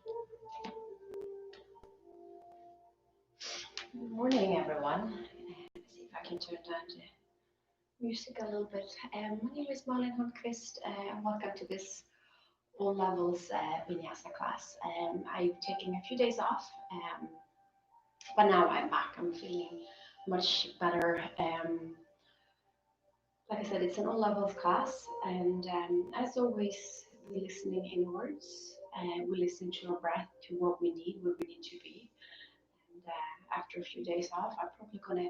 Good morning, everyone. Let's see if I can turn down the music a little bit. My name is Malin Holmqvist, and welcome to this All Levels Vinyasa class. I'm taking a few days off, but now I'm back. I'm feeling much better. Like I said, it's an All Levels class, and as always, we're listening inwards. We listen to our breath, to what we need, where we need to be. And after a few days off, I'm probably gonna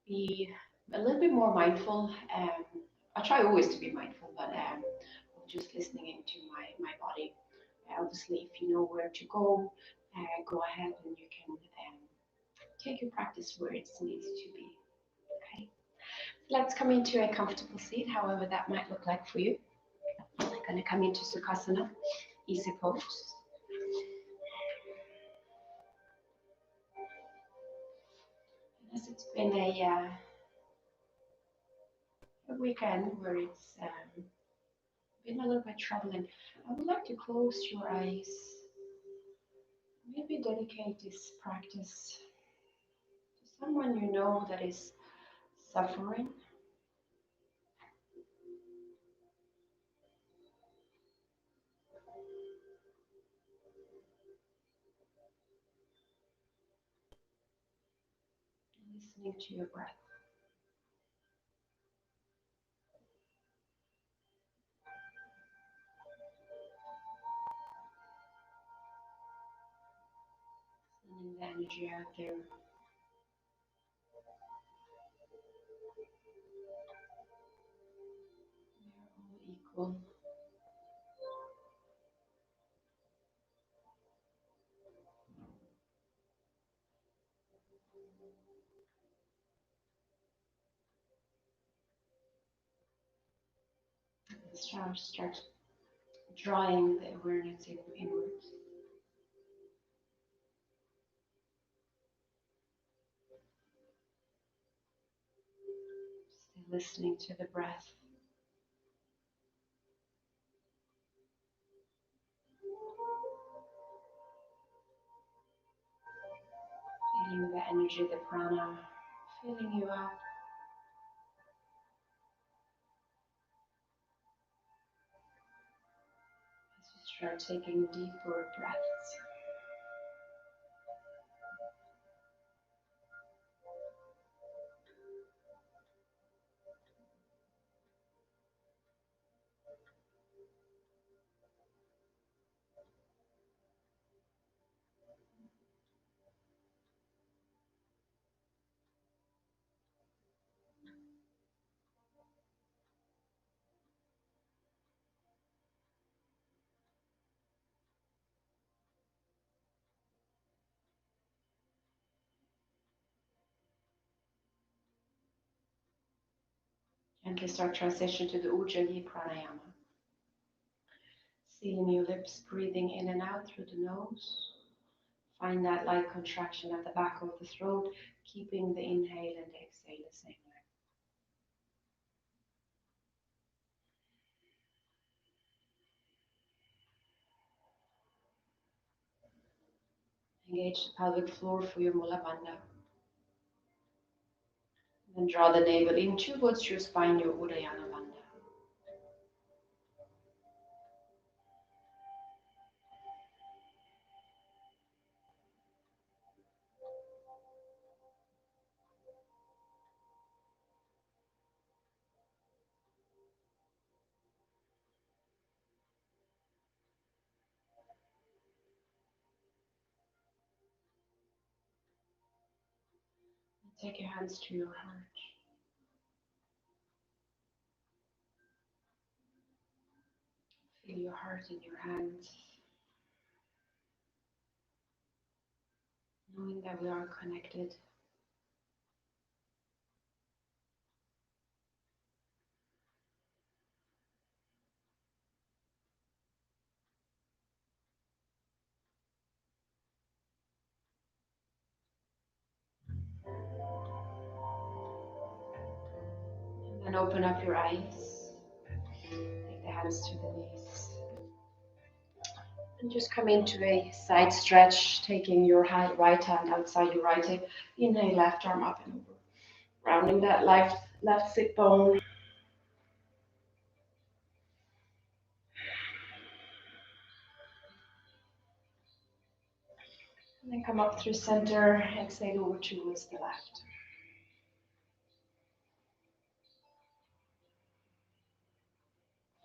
be a little bit more mindful. I try always to be mindful, but just listening into my body. Obviously, if you know where to go ahead and you can take your practice where it needs to be. Okay. Let's come into a comfortable seat, however that might look like for you. I'm going to come into Sukhasana, easy pose. And as it's been a weekend where it's been a little bit troubling, I would like to close your eyes. Maybe dedicate this practice to someone you know that is suffering. Listening to your breath. Sending the energy out there. We are all equal. Start drawing the awareness inwards. Still listening to the breath. Feeling the energy, the prana, filling you up. As you start taking deeper breaths. Gently start transition to the Ujjayi pranayama. Sealing your lips, breathing in and out through the nose. Find that light contraction at the back of the throat, keeping the inhale and exhale the same way. Engage the pelvic floor for your Mula Bandha. Then draw the navel in towards your spine, your Udayana Bandha. Take your hands to your heart. Feel your heart in your hands. Knowing that we are connected. And then open up your eyes. Take the hands to the knees. And just come into a side stretch, taking your right hand outside your right hip. Inhale, left arm up and over. Rounding that left sit bone. And then come up through center. Exhale over towards the left.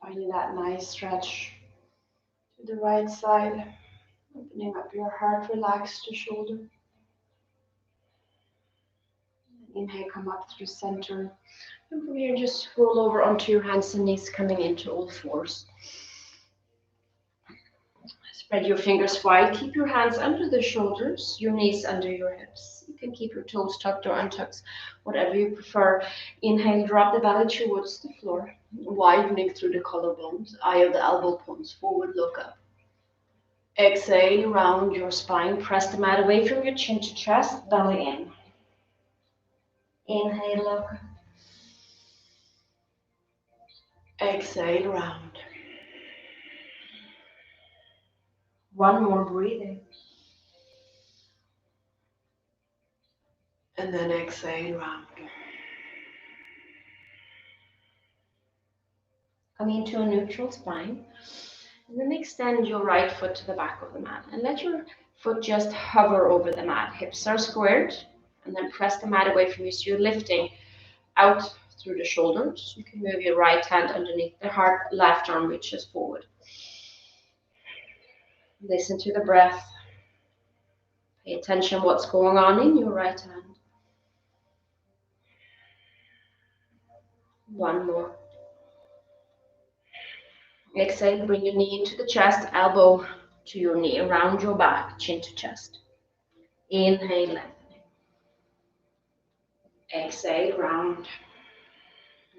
Finding that nice stretch to the right side. Opening up your heart, relax the shoulder. Inhale, come up through center. And from here, just roll over onto your hands and knees, coming into all fours. Spread your fingers wide. Keep your hands under the shoulders, your knees under your hips. You can keep your toes tucked or untucked, whatever you prefer. Inhale, drop the belly towards the floor, widening through the collarbones, eye of the elbow points forward, look up. Exhale, round your spine, press the mat away from your chin to chest, belly in. Inhale, look. Exhale, round. One more breathing. And then exhale, round. Coming into a neutral spine. And then extend your right foot to the back of the mat. And let your foot just hover over the mat. Hips are squared. And then press the mat away from you. So you're lifting out through the shoulders. You can move your right hand underneath the heart. Left arm reaches forward. Listen to the breath. Pay attention what's going on in your right hand. One more. Exhale, bring your knee into the chest, elbow to your knee, around your back, chin to chest. Inhale, lengthening. Exhale, round.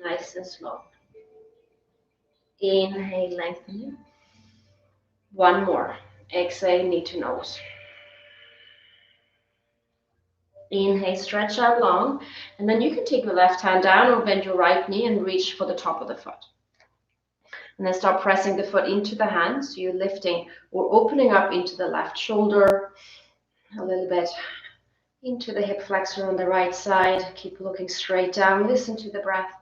Nice and slow. Inhale, lengthening. One more. Exhale, knee to nose. Inhale, stretch out long. And then you can take your left hand down or bend your right knee and reach for the top of the foot. And then start pressing the foot into the hand. So you're lifting or opening up into the left shoulder a little bit, into the hip flexor on the right side. Keep looking straight down. Listen to the breath.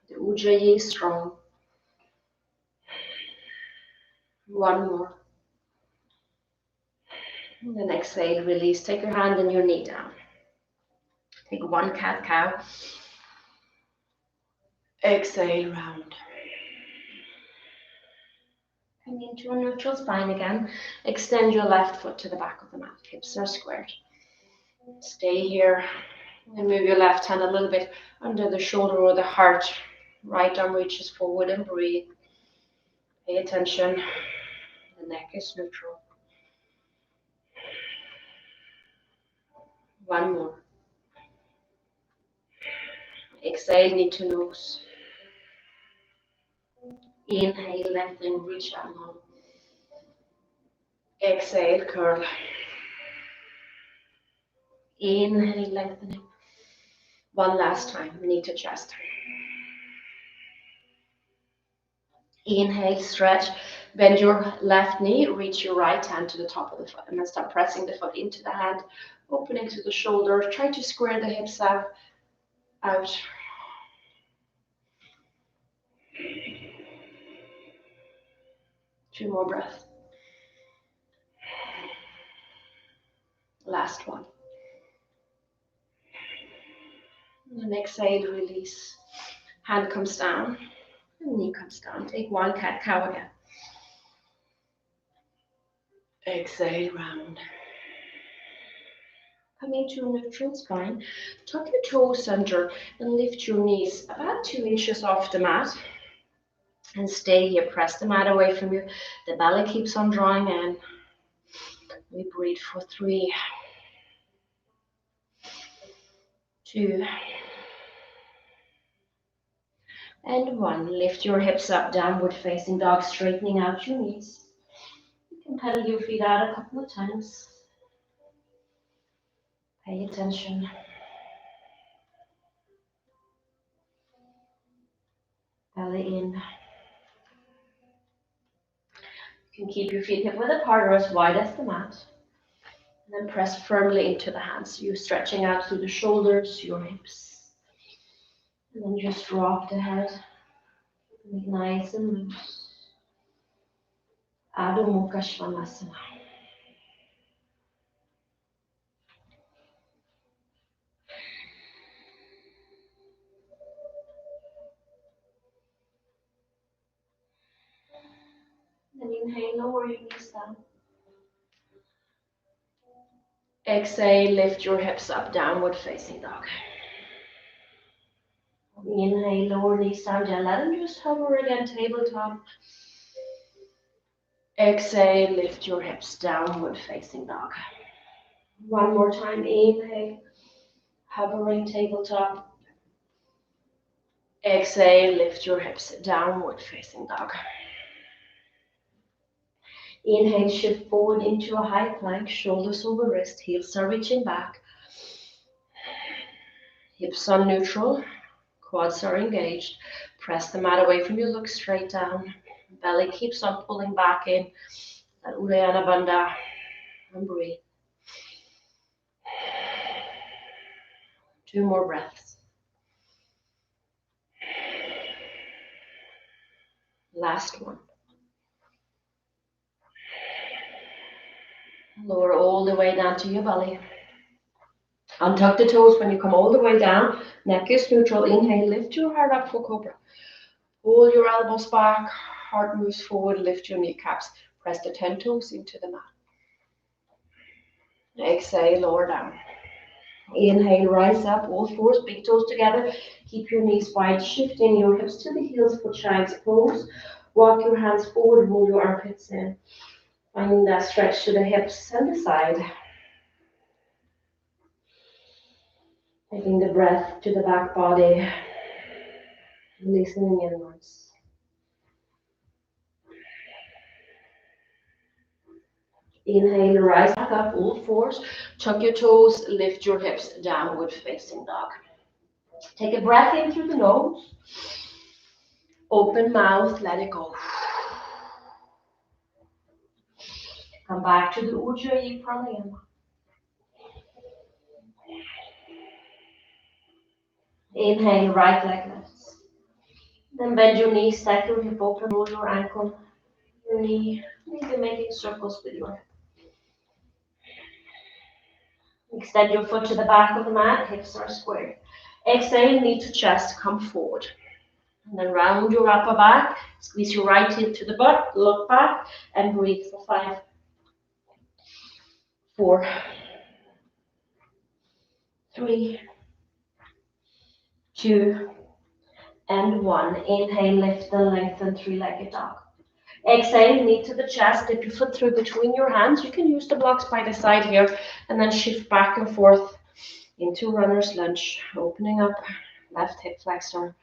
The Ujjayi is strong. One more. And then exhale, release. Take your hand and your knee down. Take one cat-cow. Exhale, round. Come into a neutral spine again. Extend your left foot to the back of the mat. Hips are squared. Stay here. And move your left hand a little bit under the shoulder or the heart. Right arm reaches forward and breathe. Pay attention. The neck is neutral. One more. Exhale, knee to nose. Inhale, lengthen, reach out long. Exhale, curl. Inhale, lengthening. One last time, knee to chest. Inhale, stretch. Bend your left knee, reach your right hand to the top of the foot, and then start pressing the foot into the hand, opening to the shoulder. Try to square the hips out. Two more breaths. Last one. And then exhale, release. Hand comes down, and knee comes down. Take one cat-cow again. Exhale, round. Come into a neutral spine. Tuck your toes under and lift your knees about 2 inches off the mat. And stay here. Press the mat away from you. The belly keeps on drawing in. We breathe for 3, 2, and 1. Lift your hips up, downward facing dog, straightening out your knees. You can pedal your feet out a couple of times. Pay attention. Belly in. You can keep your feet hip width apart or as wide as the mat. And then press firmly into the hands. You're stretching out through the shoulders, your hips. And then just drop the head. Make it nice and loose. Adho Mukha Svanasana. Then inhale, lower your knees down. Exhale, lift your hips up, downward facing dog. Inhale, lower knees down, then let them just hover again, tabletop. Exhale, lift your hips, downward facing dog. One more time, inhale, hovering tabletop. Exhale, lift your hips, downward facing dog. Inhale, shift forward into a high plank, shoulders over wrist, heels are reaching back. Hips are neutral, quads are engaged. Press the mat away from you, look straight down. Belly keeps on pulling back in. That Uddiyana Bandha. And breathe. 2 more breaths. Last one. Lower all the way down to your belly. Untuck the toes when you come all the way down. Neck is neutral. Inhale, lift your heart up for cobra. Pull your elbows back. Heart moves forward. Lift your kneecaps. Press the 10 toes into the mat. Exhale, lower down. Inhale, rise up, all fours, big toes together. Keep your knees wide, shifting your hips to the heels, foot shines pose. Walk your hands forward, roll your armpits in. Finding that stretch to the hips and the side. Taking the breath to the back body. Listening inwards. Inhale, rise back up, all fours. Tuck your toes, lift your hips, downward facing dog. Take a breath in through the nose. Open mouth, let it go. Come back to the Ujjayi Pranayama. Inhale, right leg lifts. Then bend your knee, stack your hip open, roll your ankle, your knee, maybe making circles with your hip. Extend your foot to the back of the mat, hips are squared. Exhale, knee to chest, come forward. And then round your upper back, squeeze your right heel to the butt, look back, and breathe for 5, 4, 3, 2, and 1. Inhale, lift and lengthen, 3-legged dog. Exhale, knee to the chest, dip your foot through between your hands. You can use the blocks by the side here, and then shift back and forth into runner's lunge, opening up left hip flexor.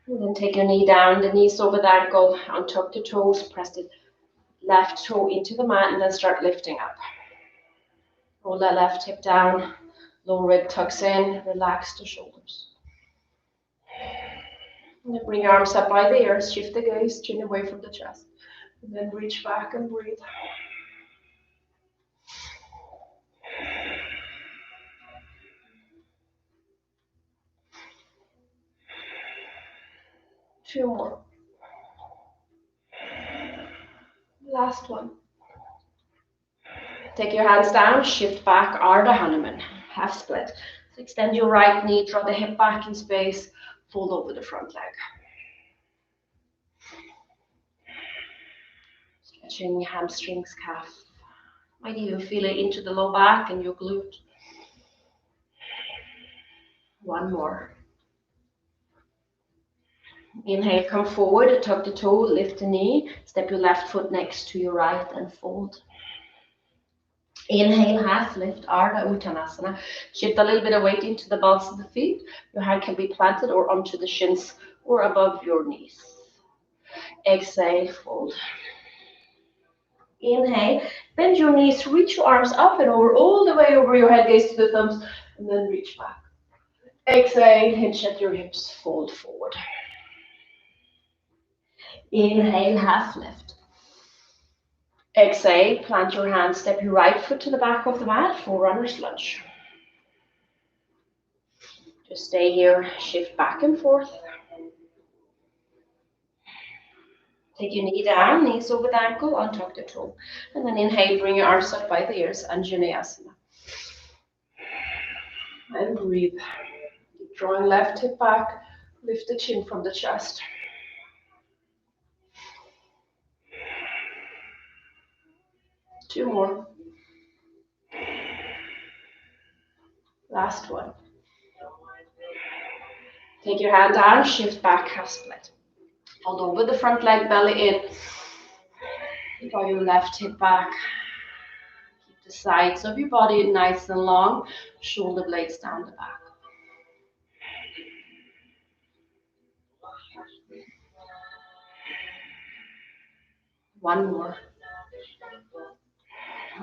And then take your knee down, the knees over the ankle, untuck the toes, press the left toe into the mat, and then start lifting up. Roll that left hip down, lower rib tucks in, relax the shoulders. And then bring your arms up by the ears, shift the gaze, chin away from the chest. And then reach back and breathe. Two more. Last one. Take your hands down, shift back, Ardha Hanuman, half split. So extend your right knee, draw the hip back in space, fold over the front leg. Stretching hamstrings, calf. Might even feel it into the low back and your glute. One more. Inhale, come forward, tuck the toe, lift the knee, step your left foot next to your right and fold. Inhale, half lift, Ardha Uttanasana. Shift a little bit of weight into the balls of the feet. Your hand can be planted or onto the shins or above your knees. Exhale, fold. Inhale, bend your knees, reach your arms up and over, all the way over your head, gaze to the thumbs, and then reach back. Exhale, hinge at your hips, fold forward. Inhale, half lift. Exhale, plant your hand, step your right foot to the back of the mat for runner's lunge. Just stay here, shift back and forth. Take your knee down, knees over the ankle, untuck the toe. And then inhale, bring your arms up by the ears, Anjaneyasana. And breathe. Keep drawing left hip back, lift the chin from the chest. Two more. Last one. Take your hand down, shift back, half split. Hold over the front leg, belly in. Draw your left hip back. Keep the sides of your body nice and long. Shoulder blades down the back. One more.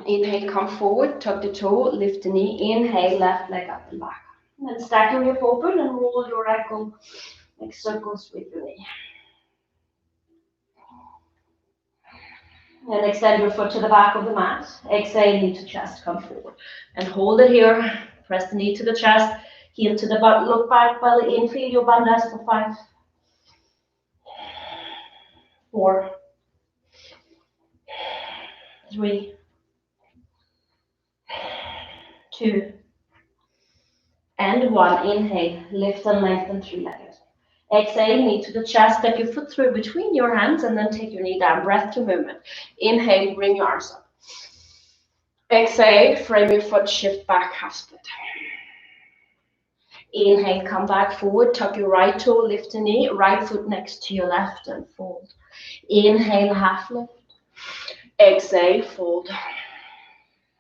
Inhale, come forward, tuck the toe, lift the knee. Inhale, left leg up and back. And then stack your hip open and roll your ankle, make circles with your knee. And extend your foot to the back of the mat. Exhale, knee to chest, come forward. And hold it here. Press the knee to the chest, heel to the butt, look back, belly in, feel your bandhas for 5, 4, 3, 2, and 1. Inhale, lift and lengthen three-legged. Exhale, knee to the chest, step your foot through between your hands, and then take your knee down, breath to movement. Inhale, bring your arms up. Exhale, frame your foot, shift back, half split. Inhale, come back forward, tuck your right toe, lift the knee, right foot next to your left and fold. Inhale, half lift. Exhale, fold.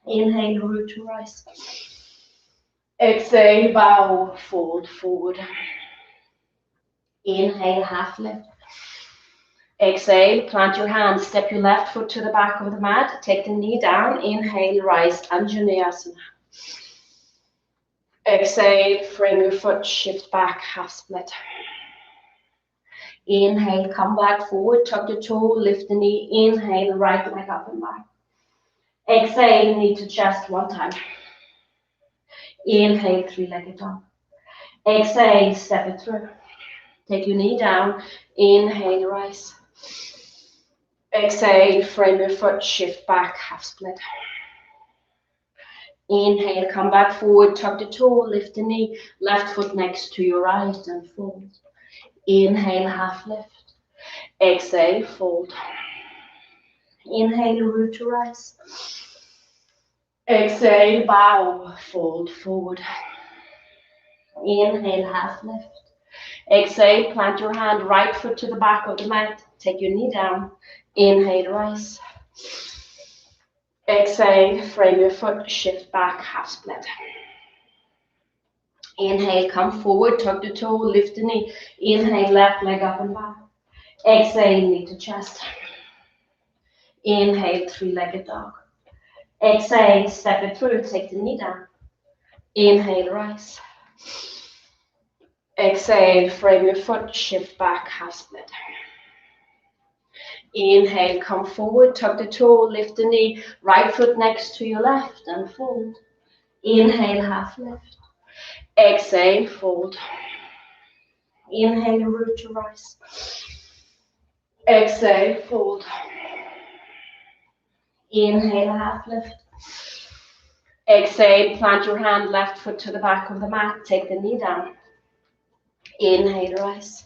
Inhale, root to rise. Exhale, bow, fold forward. Inhale, half lift. Exhale, plant your hands, step your left foot to the back of the mat, take the knee down, inhale, rise, Anjaneyasana. Exhale, frame your foot, shift back, half split. Inhale, come back forward, tuck the toe, lift the knee, inhale, right leg up and back. Exhale, knee to chest one time. Inhale, three-legged dog. Exhale, step it through. Take your knee down, inhale, rise. Exhale, frame your foot, shift back, half split. Inhale, come back forward, tuck the toe, lift the knee, left foot next to your right and fold. Inhale, half lift. Exhale, fold. Inhale, root to rise. Exhale, bow, fold forward. Inhale, half lift. Exhale, plant your hand, right foot to the back of the mat. Take your knee down. Inhale, rise. Exhale, frame your foot, shift back, half split. Inhale, come forward, tuck the toe, lift the knee. Inhale, left leg up and back. Exhale, knee to chest. Inhale, three-legged dog. Exhale, step it through, take the knee down. Inhale, rise. Exhale, frame your foot, shift back, half split. Inhale, come forward, tuck the toe, lift the knee, right foot next to your left and fold. Inhale, half lift. Exhale, fold. Inhale, root to rise. Exhale, fold. Inhale, half lift. Exhale, plant your hand, left foot to the back of the mat, take the knee down. Inhale, rise.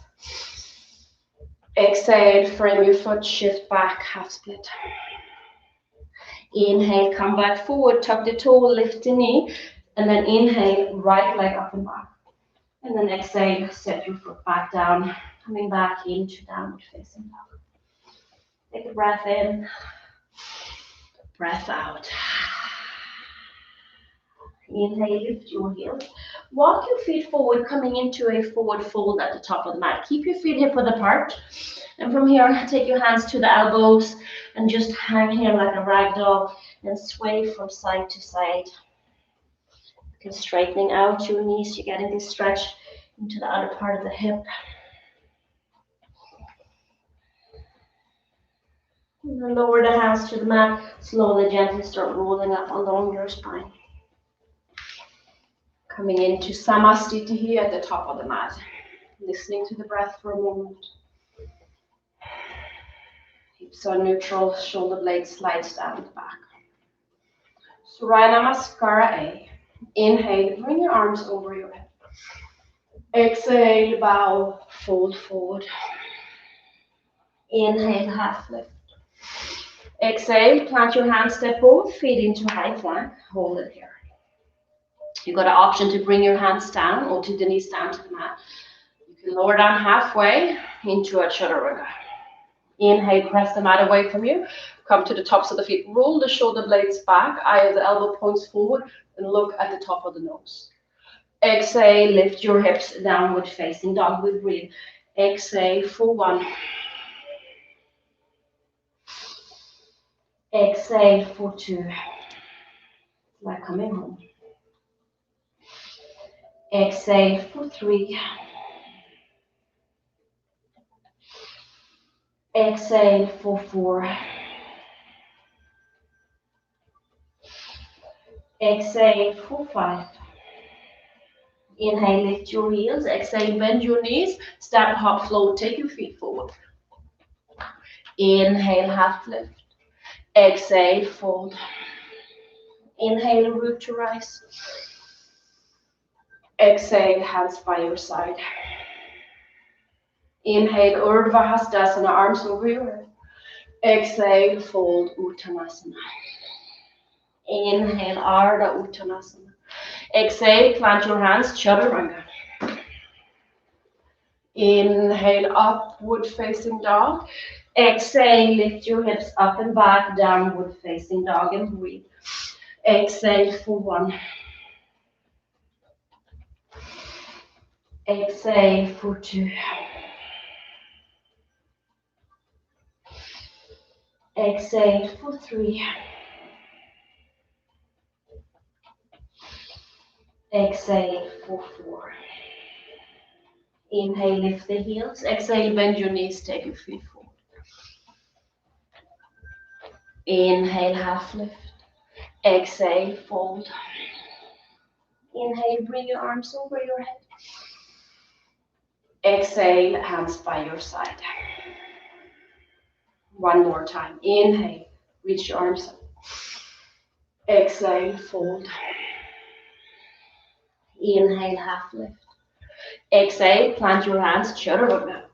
Exhale, frame your foot, shift back, half split. Inhale, come back forward, tuck the toe, lift the knee, and then inhale, right leg up and back. And then exhale, set your foot back down, coming back into downward facing dog. Take a breath in, breath out. Inhale, lift your heels. Walk your feet forward, coming into a forward fold at the top of the mat. Keep your feet hip width apart. And from here, take your hands to the elbows and just hang here like a rag doll and sway from side to side. And straightening out your knees, you're getting this stretch into the other part of the hip. And then lower the hands to the mat. Slowly, gently start rolling up along your spine. Coming into Samastiti here at the top of the mat. Listening to the breath for a moment. Hips are neutral, shoulder blades slides down the back. Surya Namaskara A. Inhale, bring your arms over your head. Exhale, bow, fold forward. Inhale, half lift. Exhale, plant your hands, step both feet into high plank. Hold it here. You've got an option to bring your hands down or to the knees down to the mat. You can lower down halfway into a chaturanga. Inhale, press the mat away from you. Come to the tops of the feet. Roll the shoulder blades back. Eye of the elbow points forward and look at the top of the nose. Exhale, lift your hips, downward facing dog. We breathe. Exhale for 1. Exhale for 2. Like coming home. Exhale for 3. Exhale for 4. Exhale for 5. Inhale, lift your heels. Exhale, bend your knees. Step, hop, float. Take your feet forward. Inhale, half lift. Exhale, fold. Inhale, root to rise. Exhale, hands by your side. Inhale, Urdhva Hastasana, arms over your head. Exhale, fold, Uttanasana. Inhale, Ardha Uttanasana. Exhale, plant your hands, Chaturanga. Inhale, upward facing dog. Exhale, lift your hips up and back, downward facing dog, and breathe. Exhale for 1. Exhale for 2. Exhale for 3. Exhale for 4. Inhale, lift the heels. Exhale, bend your knees, take your feet forward. Inhale, half lift. Exhale, fold. Inhale, bring your arms over your head. Exhale, hands by your side. One more time. Inhale, reach your arms up. Exhale, fold. Inhale, half lift. Exhale, plant your hands, Chaturanga.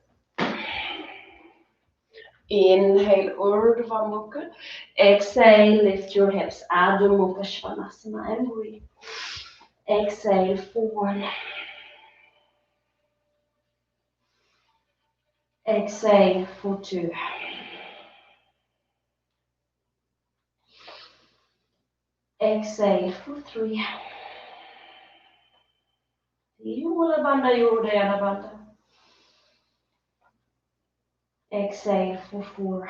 Inhale, Urdhva Mukha. Exhale, lift your hips, Adho Mukha Svanasana, and breathe. Exhale for 1. Exhale for 2. Exhale for 3. Yula Bandha Yodayana Bandha. Exhale for 4.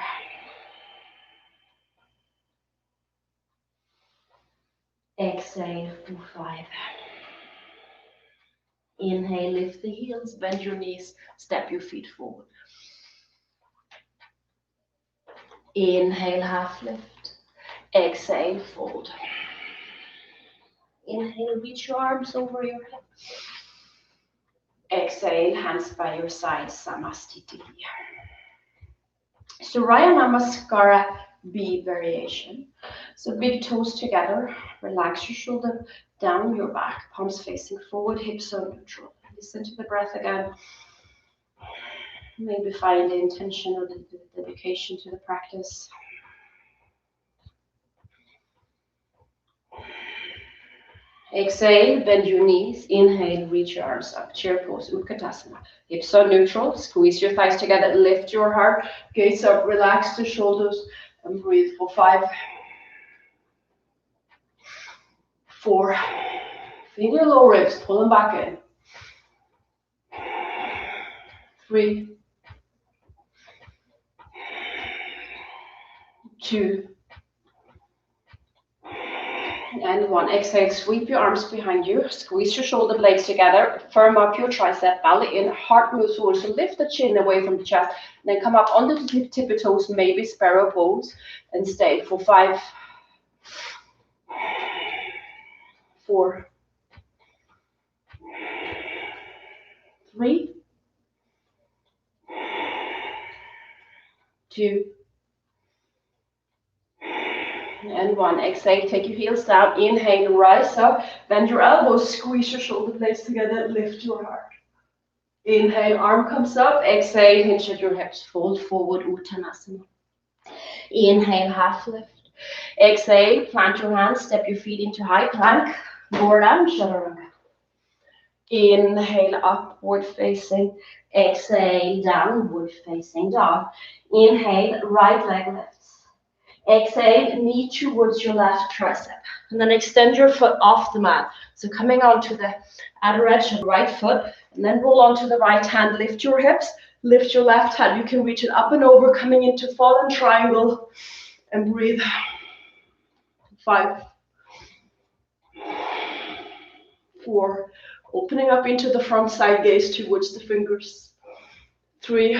Exhale for 5. Inhale, lift the heels, bend your knees, step your feet forward. Inhale, half lift. Exhale, fold. Inhale, reach your arms over your head. Exhale, hands by your side, Samastiti. Surya Namaskara B variation. So big toes together, relax your shoulder down your back, palms facing forward, hips are neutral. Listen to the breath again. Maybe find the intention or the dedication to the practice. Exhale, bend your knees. Inhale, reach your arms up. Chair pose, Utkatasana. Hips are neutral. Squeeze your thighs together. Lift your heart. Gaze up. Relax the shoulders. And breathe for 5, 4. Feel your low ribs. Pull them back in. 3, 2, And one. Exhale, sweep your arms behind you. Squeeze your shoulder blades together. Firm up your tricep, belly in. Heart moves forward. So lift the chin away from the chest. Then come up onto the tippy toes, maybe sparrow pose. And stay for 5, 4, 3, 2, and 1. Exhale, take your heels down. Inhale, rise up. Bend your elbows, squeeze your shoulder blades together. Lift your heart. Inhale, arm comes up. Exhale, hinge at your hips. Fold forward, Uttanasana. Inhale, half lift. Exhale, plant your hands, step your feet into high plank. Lower down, chaturanga. Inhale, upward facing. Exhale, downward facing dog. Inhale, right leg lifts. Exhale, knee towards your left tricep. And then extend your foot off the mat. So coming onto the outer edge of the right foot, and then roll onto the right hand. Lift your hips, lift your left hand. You can reach it up and over, coming into fallen triangle. And breathe. 5, 4, opening up into the front side gaze towards the fingers. 3,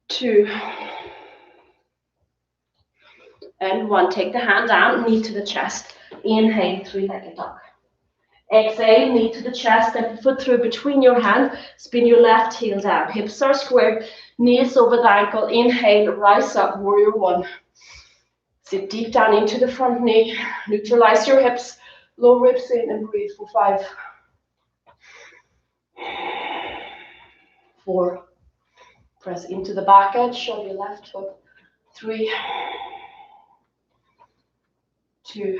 2, and 1. Take the hand down, knee to the chest. Inhale, three-legged dog. Exhale, knee to the chest, step your foot through between your hands, spin your left heel down. Hips are squared, knees over the ankle. Inhale, rise up, warrior 1. Sit deep down into the front knee, neutralize your hips, low ribs in, and breathe for 5, 4, press into the back edge of your left foot. 3, 2,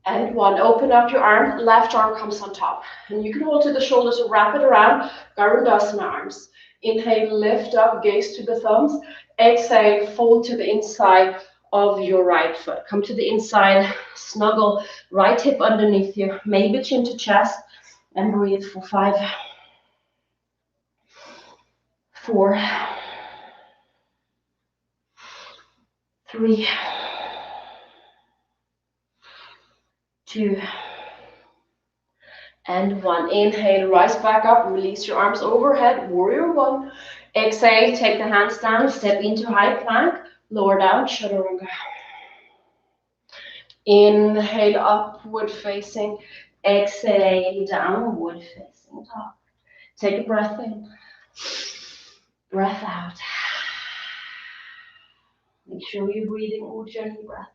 and 1. Open up your arm, left arm comes on top. And you can hold to the shoulders or wrap it around, Garudasana arms. Inhale, lift up, gaze to the thumbs. Exhale, fold to the inside of your right foot. Come to the inside, snuggle, right hip underneath you, maybe chin to chest, and breathe for 5, 4, 3, 2, and 1. Inhale, rise back up, release your arms overhead, warrior 1. Exhale, take the hands down, step into high plank, lower down, chaturanga. Inhale, upward facing. Exhale, downward facing dog. Take a breath in, breath out. Make sure you're breathing Ujjayi breath.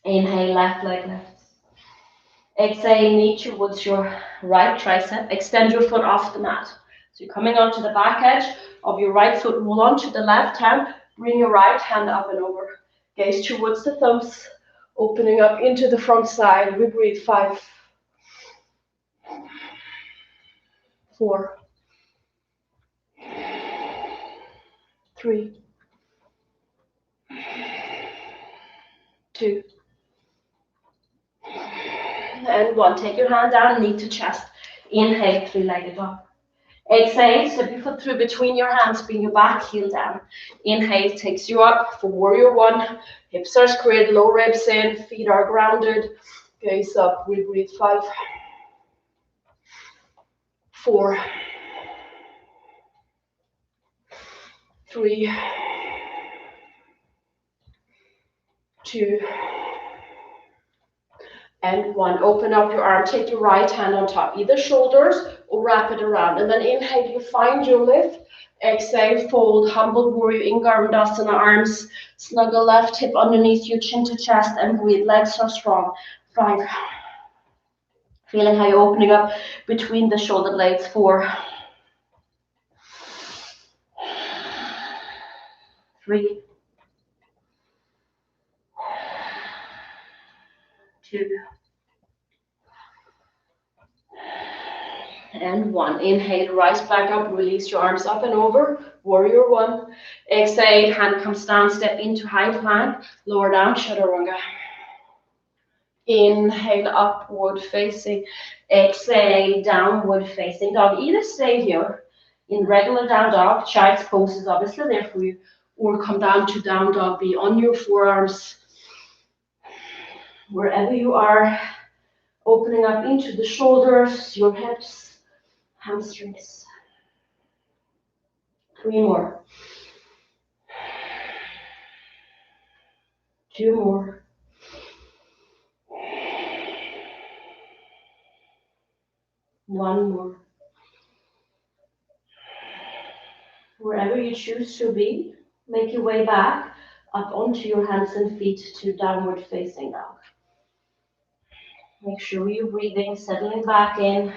Inhale, left leg lifts. Exhale, knee towards your right tricep. Extend your foot off the mat. So you're coming onto the back edge of your right foot. Roll onto the left hand. Bring your right hand up and over. Gaze towards the thumbs. Opening up into the front side. We breathe 5, 4, 3, 2, and 1. Take your hand down, knee to chest. Inhale, three-legged dog. Exhale, step your foot through between your hands, bring your back heel down. Inhale takes you up for warrior 1. Hips are squared, low ribs in, feet are grounded. Gaze up, we breathe 5, 4, 3, 2, and 1. Open up your arm, take your right hand on top, either shoulders or wrap it around. And then inhale, you find your lift. Exhale, fold, humble warrior in Garudasana arms. Snuggle left hip underneath you, chin to chest, and breathe. Legs are strong. 5. Feeling how you're opening up between the shoulder blades. 4, 3, 2, and 1. Inhale, rise back up, release your arms up and over, warrior 1. Exhale, hand comes down, step into high plank, lower down, chaturanga. Inhale, upward facing. Exhale, downward facing dog. Either stay here, In regular down dog, child's pose is obviously there for you, or come down to down dog, be on your forearms, wherever you are, opening up into the shoulders, your hips, hamstrings. 3 more. 2 more. 1 more. Wherever you choose to be, make your way back up onto your hands and feet to downward facing dog. Make sure you're breathing, settling back in.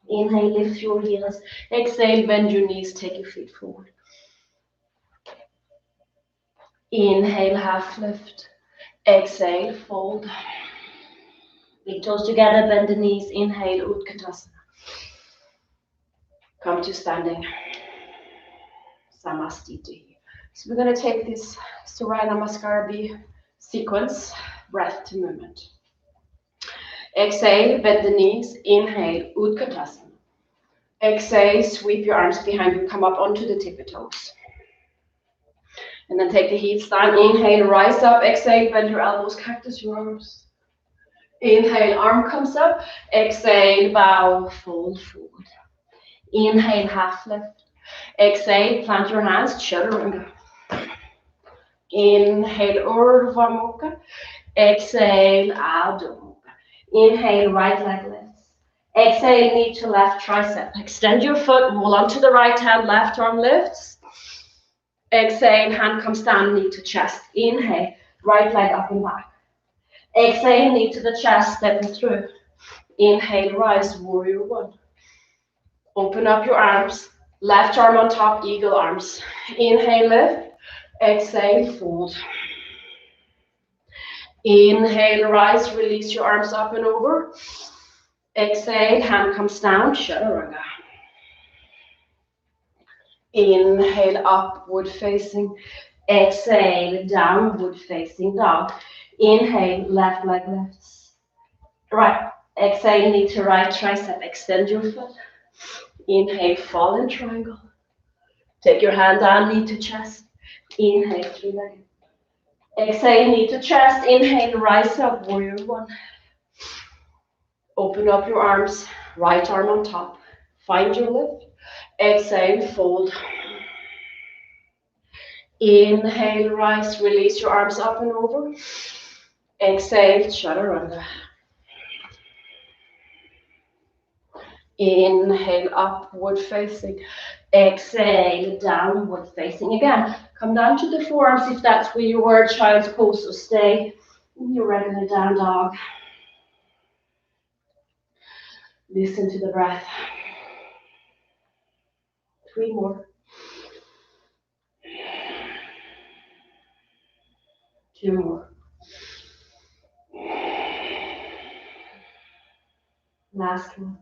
Inhale, lift your heels. Exhale, bend your knees, take your feet forward. Inhale, half lift. Exhale, fold. Big toes together, bend the knees. Inhale, Utkatasana. Come to standing. Samastiti. So we're going to take this Surya Namaskar sequence, breath to movement. Exhale, bend the knees. Inhale, Utkatasana. Exhale, sweep your arms behind you, come up onto the tippy toes. And then take the heels down. Inhale, rise up. Exhale, bend your elbows, cactus your arms. Inhale, arm comes up. Exhale, bow, fold forward. Inhale, half lift. Exhale, plant your hands, chaturanga. Inhale, Urdhva Mukha. Exhale, Adho Mukha. Inhale, right leg lifts. Exhale, knee to left tricep. Extend your foot, roll onto the right hand, left arm lifts. Exhale, hand comes down, knee to chest. Inhale, right leg up and back. Exhale, knee to the chest, stepping through. Inhale, rise, warrior one. Open up your arms, left arm on top, eagle arms. Inhale, lift. Exhale, fold. Inhale, rise, release your arms up and over. Exhale, hand comes down, chaturanga. Inhale, upward facing. Exhale, downward facing dog. Inhale, left leg lifts. Right. Exhale, knee to right tricep. Extend your foot. Inhale, fallen triangle. Take your hand down, knee to chest. Inhale, three-legged. Exhale, knee to chest. Inhale, rise up, warrior one. Open up your arms, right arm on top. Find your lift. Exhale, fold. Inhale, rise, release your arms up and over. Exhale, chaturanga. Inhale, upward facing. Exhale, downward facing. Again, come down to the forearms if that's where you were, child's pose, so stay in your regular down dog. Listen to the breath. 3 more. 2 more. Last one.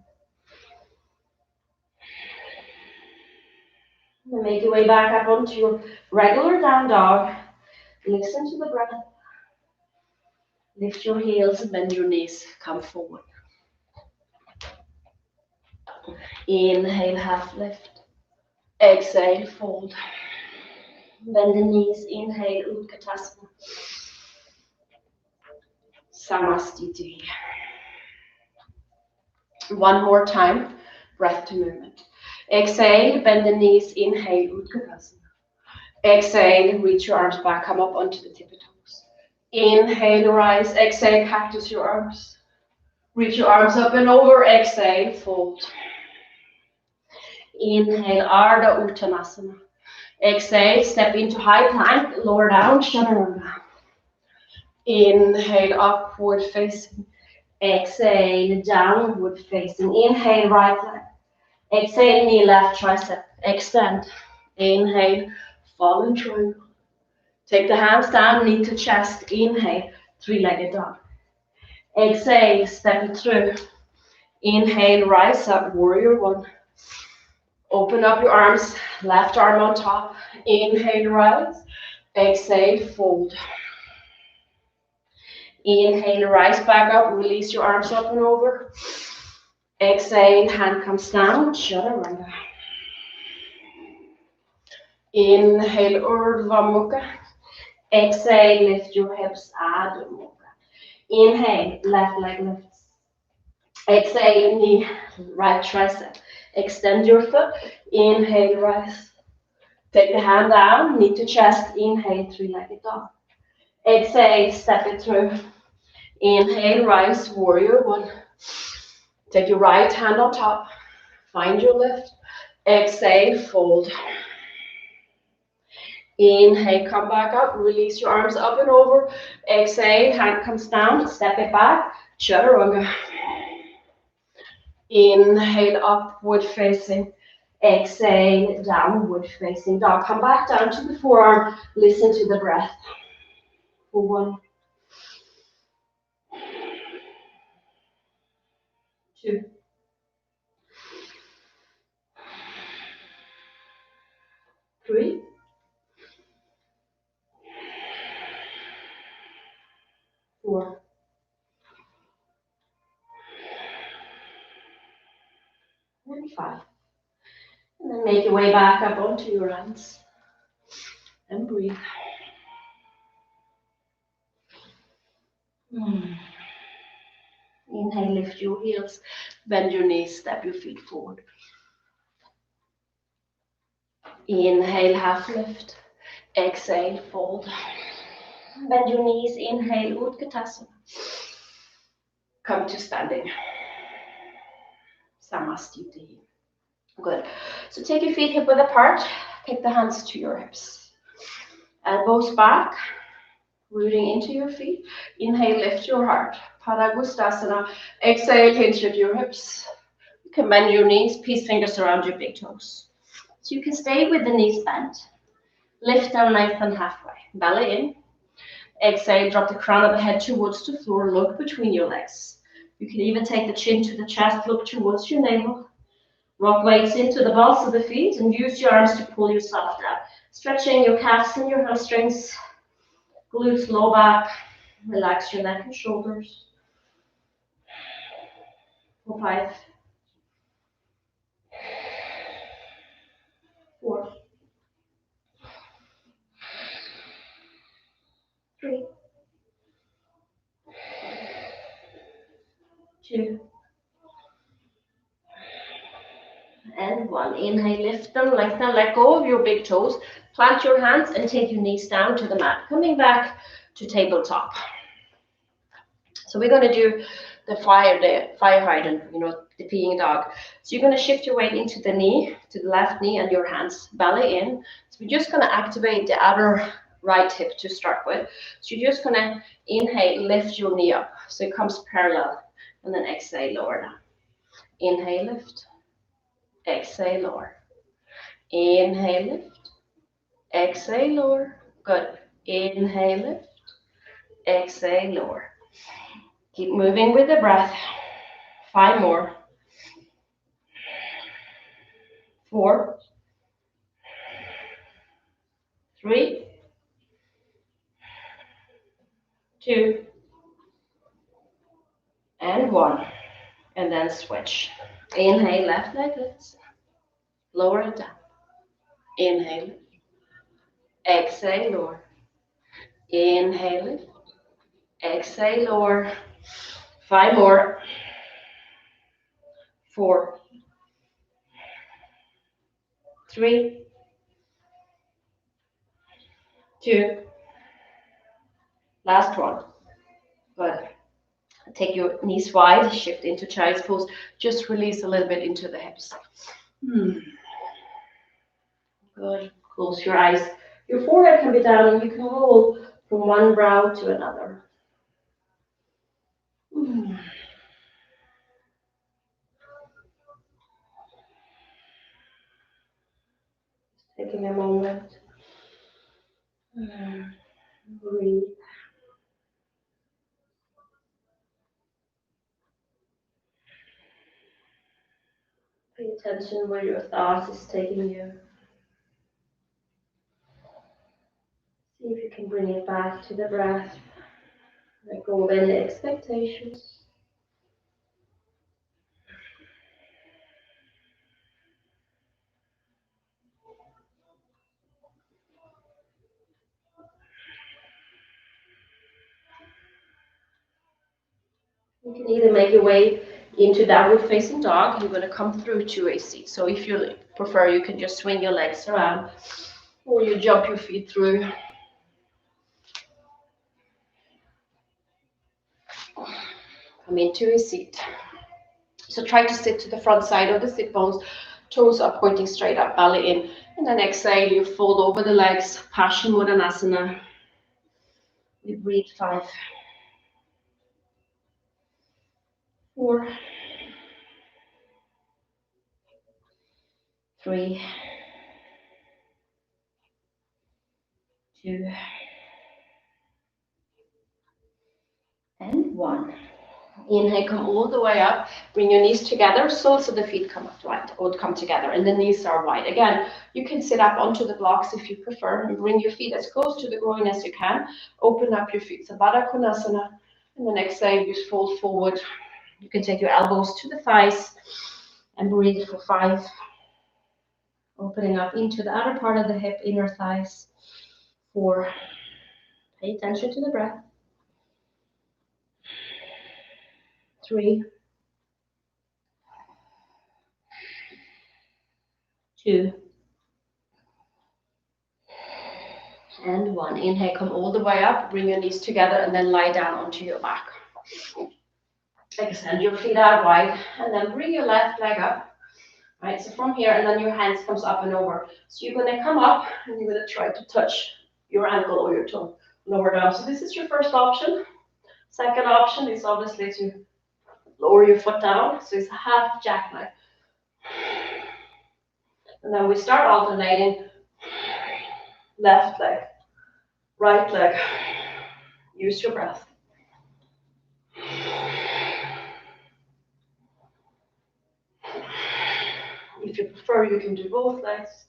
And make your way back up onto your regular down dog. Listen to the breath. Lift your heels and bend your knees. Come forward. Inhale, half lift. Exhale, fold. Bend the knees. Inhale, Utkatasana. Samastiti. One more time. Breath to movement. Exhale, bend the knees. Inhale, Utkatasana. Exhale, reach your arms back. Come up onto the tippy toes. Inhale, rise. Exhale, cactus your arms. Reach your arms up and over. Exhale, fold. Inhale, Ardha Uttanasana. Exhale, step into high plank, lower down, chaturanga. Inhale, upward facing. Exhale, downward facing. Inhale, right leg. Exhale, knee left tricep. Extend. Inhale, fallen triangle. Take the hands down, knee to chest. Inhale, three-legged dog. Exhale, step it through. Inhale, rise up, warrior one. Open up your arms, left arm on top. Inhale, rise. Exhale, fold. Inhale, rise back up. Release your arms up and over. Exhale, hand comes down, chaturanga. Inhale, Urdhva Mukha. Exhale, lift your hips, Adho Mukha. Inhale, left leg lifts. Exhale, knee, right tricep. Extend your foot. Inhale, rise. Take the hand down, knee to chest. Inhale, three-legged dog. Exhale, step it through. Inhale, rise, warrior one. Take your right hand on top. Find your lift. Exhale, fold. Inhale, come back up. Release your arms up and over. Exhale, hand comes down. Step it back. Chaturanga. Inhale, upward facing. Exhale, downward facing dog. Come back down to the forearm. Listen to the breath. For 1, 2, 3, 4, and 5. And then make your way back up onto your hands. And breathe. Inhale, lift your heels. Bend your knees, step your feet forward. Inhale, half lift. Exhale, fold. Bend your knees. Inhale, Utkatasana. Come to standing. Samastiti. Good. So take your feet hip width apart. Take the hands to your hips. Elbows back. Rooting into your feet. Inhale, lift your heart. Padagustasana. Exhale, hinge at your hips. You can bend your knees. Peace fingers around your big toes. So you can stay with the knees bent. Lift down, lengthen halfway. Belly in. Exhale, drop the crown of the head towards the floor. Look between your legs. You can even take the chin to the chest. Look towards your navel. Rock weights into the balls of the feet and use your arms to pull yourself down. Stretching your calves and your hamstrings. Glutes, low back. Relax your neck and shoulders. For 5, 4, 3, 2, and 1. Inhale, lift them, lengthen, let go of your big toes. Plant your hands and take your knees down to the mat. Coming back to tabletop. So we're going to do the fire hydrant, the peeing dog. So you're going to shift your weight into the knee, to the left knee, and your hands, belly in. So we're just going to activate the outer right hip to start with. So you're just going to inhale, lift your knee up so it comes parallel, and then exhale, lower down. Inhale, lift. Exhale, lower. Inhale, lift. Exhale, lower. Good. Inhale, lift. Exhale, lower. Keep moving with the breath. 5 more. 4, 3, 2, and 1. And then switch. Inhale, left leg lifts. Lower it down. Inhale. Exhale, lower. Inhale. Exhale, lower. 5 more. 4, 3, 2. Last one. Good. Take your knees wide, shift into child's pose. Just release a little bit into the hips. Good. Close your eyes. Your forehead can be down and you can roll from one brow to another. Taking a moment. Breathe. Pay attention where your thought is taking you. See if you can bring it back to the breath. Let go of any expectations. You can either make your way into downward facing dog. You're going to come through to a seat. So if you prefer, you can just swing your legs around or you jump your feet through. Come into a seat. So try to sit to the front side of the sit bones, toes are pointing straight up, belly in. And then exhale, you fold over the legs, Paschimottanasana. We breathe 5, 4, 3, 2, and 1. Inhale, come all the way up. Bring your knees together, soles of the feet come up wide, or come together, and the knees are wide. Again, you can sit up onto the blocks if you prefer, and bring your feet as close to the groin as you can. Open up your feet, so Baddha Konasana, and then exhale, you fold forward. You can take your elbows to the thighs and breathe for 5. Opening up into the outer part of the hip, inner thighs. 4. Pay attention to the breath. 3, 2, and 1. Inhale, come all the way up, bring your knees together, and then lie down onto your back. Extend your feet out wide, and then bring your left leg up. Right, so from here, and then your hands comes up and over. So you're going to come up, and you're going to try to touch your ankle or your toe, lower down. So this is your first option. Second option is obviously to lower your foot down, so it's a half jackknife. And then we start alternating left leg, right leg. Use your breath. If you prefer, you can do both legs.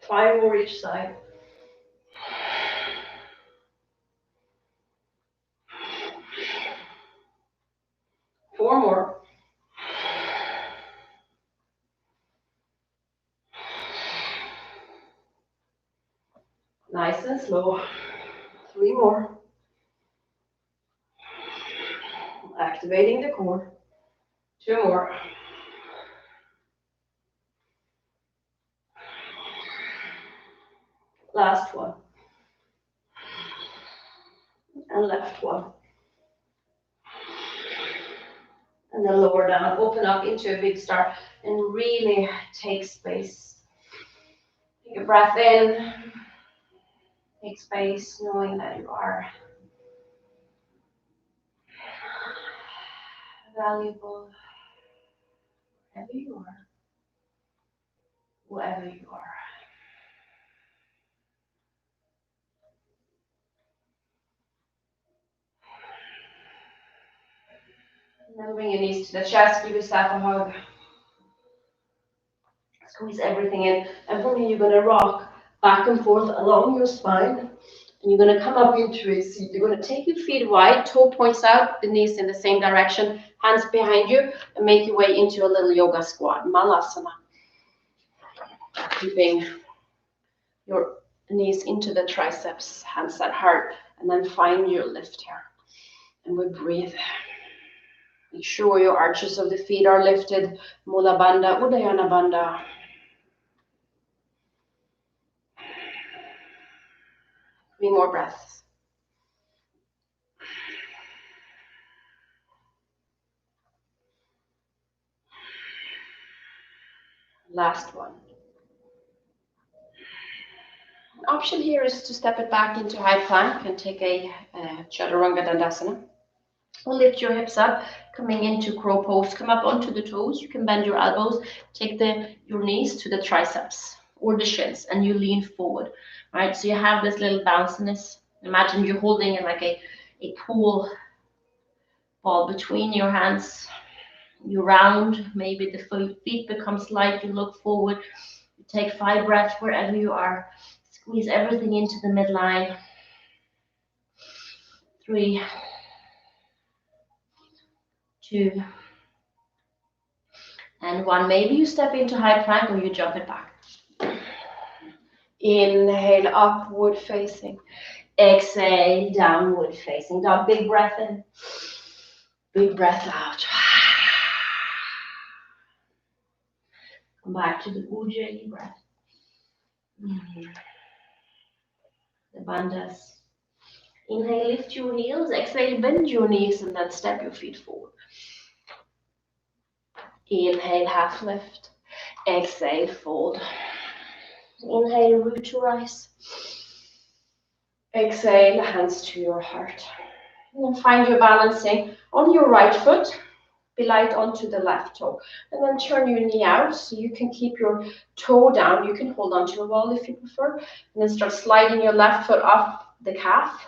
Five more each side. 4 more. Nice and slow. 3 more. Activating the core. 2 more. Last one. And left one. And then lower down, open up into a big star, and really take space. Take a breath in. Take space, knowing that you are valuable wherever you are, whoever you are. And then bring your knees to the chest, give yourself a hug. Squeeze everything in, and from here you're going to rock back and forth along your spine, and you're going to come up into a seat. You're going to take your feet wide, toe points out, the knees in the same direction, hands behind you, and make your way into a little yoga squat, Malasana. Keeping your knees into the triceps, hands at heart, and then find your lift here. And we breathe. Make sure your arches of the feet are lifted. Mula Bandha, Uddiyana Bandha. 3 more breaths. Last one. An option here is to step it back into high plank and take a Chaturanga Dandasana. Or lift your hips up, coming into crow pose. Come up onto the toes. You can bend your elbows. Take your knees to the triceps or the shins, and you lean forward. Right, so you have this little bounciness. Imagine you're holding it like a pool ball between your hands. You round, maybe the feet becomes light. You look forward. You take 5 breaths wherever you are. Squeeze everything into the midline. 3, 2, And 1, maybe you step into high plank or you jump it back. Inhale, upward facing. Exhale, downward facing dog. Big breath in. Big breath out. Come back to the Ujjayi breath. The bandhas. Inhale, lift your heels. Exhale, bend your knees and then step your feet forward. Inhale, half lift. Exhale, fold. Inhale, root to rise. Exhale, hands to your heart. And then find your balancing on your right foot. Be light onto the left toe. And then turn your knee out so you can keep your toe down. You can hold onto a wall if you prefer. And then start sliding your left foot up the calf,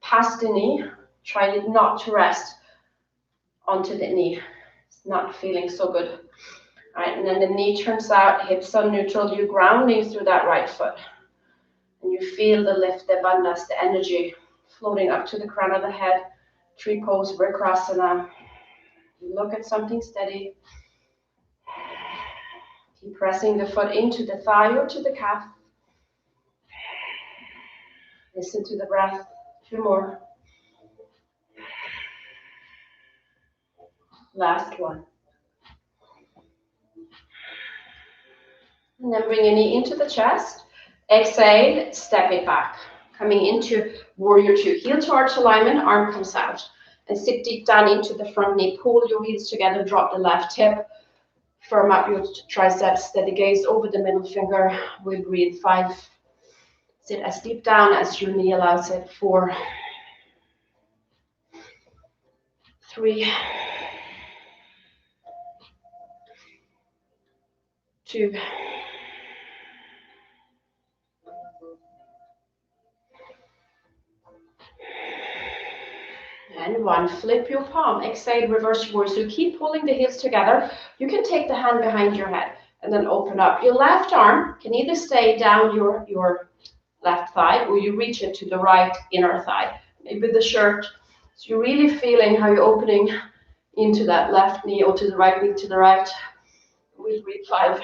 past the knee. Try not to rest onto the knee. It's not feeling so good. All right, and then the knee turns out, hips are neutral. You're grounding through that right foot. And you feel the lift, the bandhas, the energy floating up to the crown of the head. Tree pose, Vrikrasana. Look at something steady. Keep pressing the foot into the thigh or to the calf. Listen to the breath. 2 more. Last one. And then bring your knee into the chest. Exhale, step it back. Coming into warrior 2. Heel to arch alignment, arm comes out. And sit deep down into the front knee. Pull your heels together, drop the left hip. Firm up your triceps, steady gaze over the middle finger. We breathe 5. Sit as deep down as your knee allows it. 4, 3, 2, and 1. Flip your palm. Exhale, reverse warrior. So keep pulling the heels together. You can take the hand behind your head and then open up. Your left arm can either stay down your left thigh or you reach it to the right inner thigh. Maybe the shirt. So you're really feeling how you're opening into that left knee or to the right knee to the right. We breathe 5,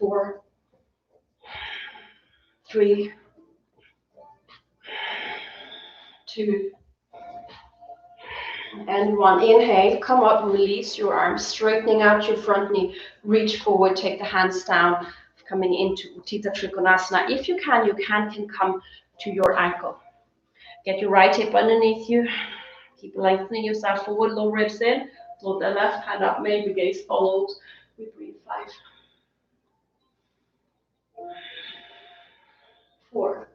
4, 3, 2, and 1. Inhale, come up, release your arms, straightening out your front knee. Reach forward, take the hands down, coming into Utthita Trikonasana. If you can come to your ankle. Get your right hip underneath you. Keep lengthening yourself forward, low ribs in. Float the left hand up, maybe gaze follows. We breathe 5, 4,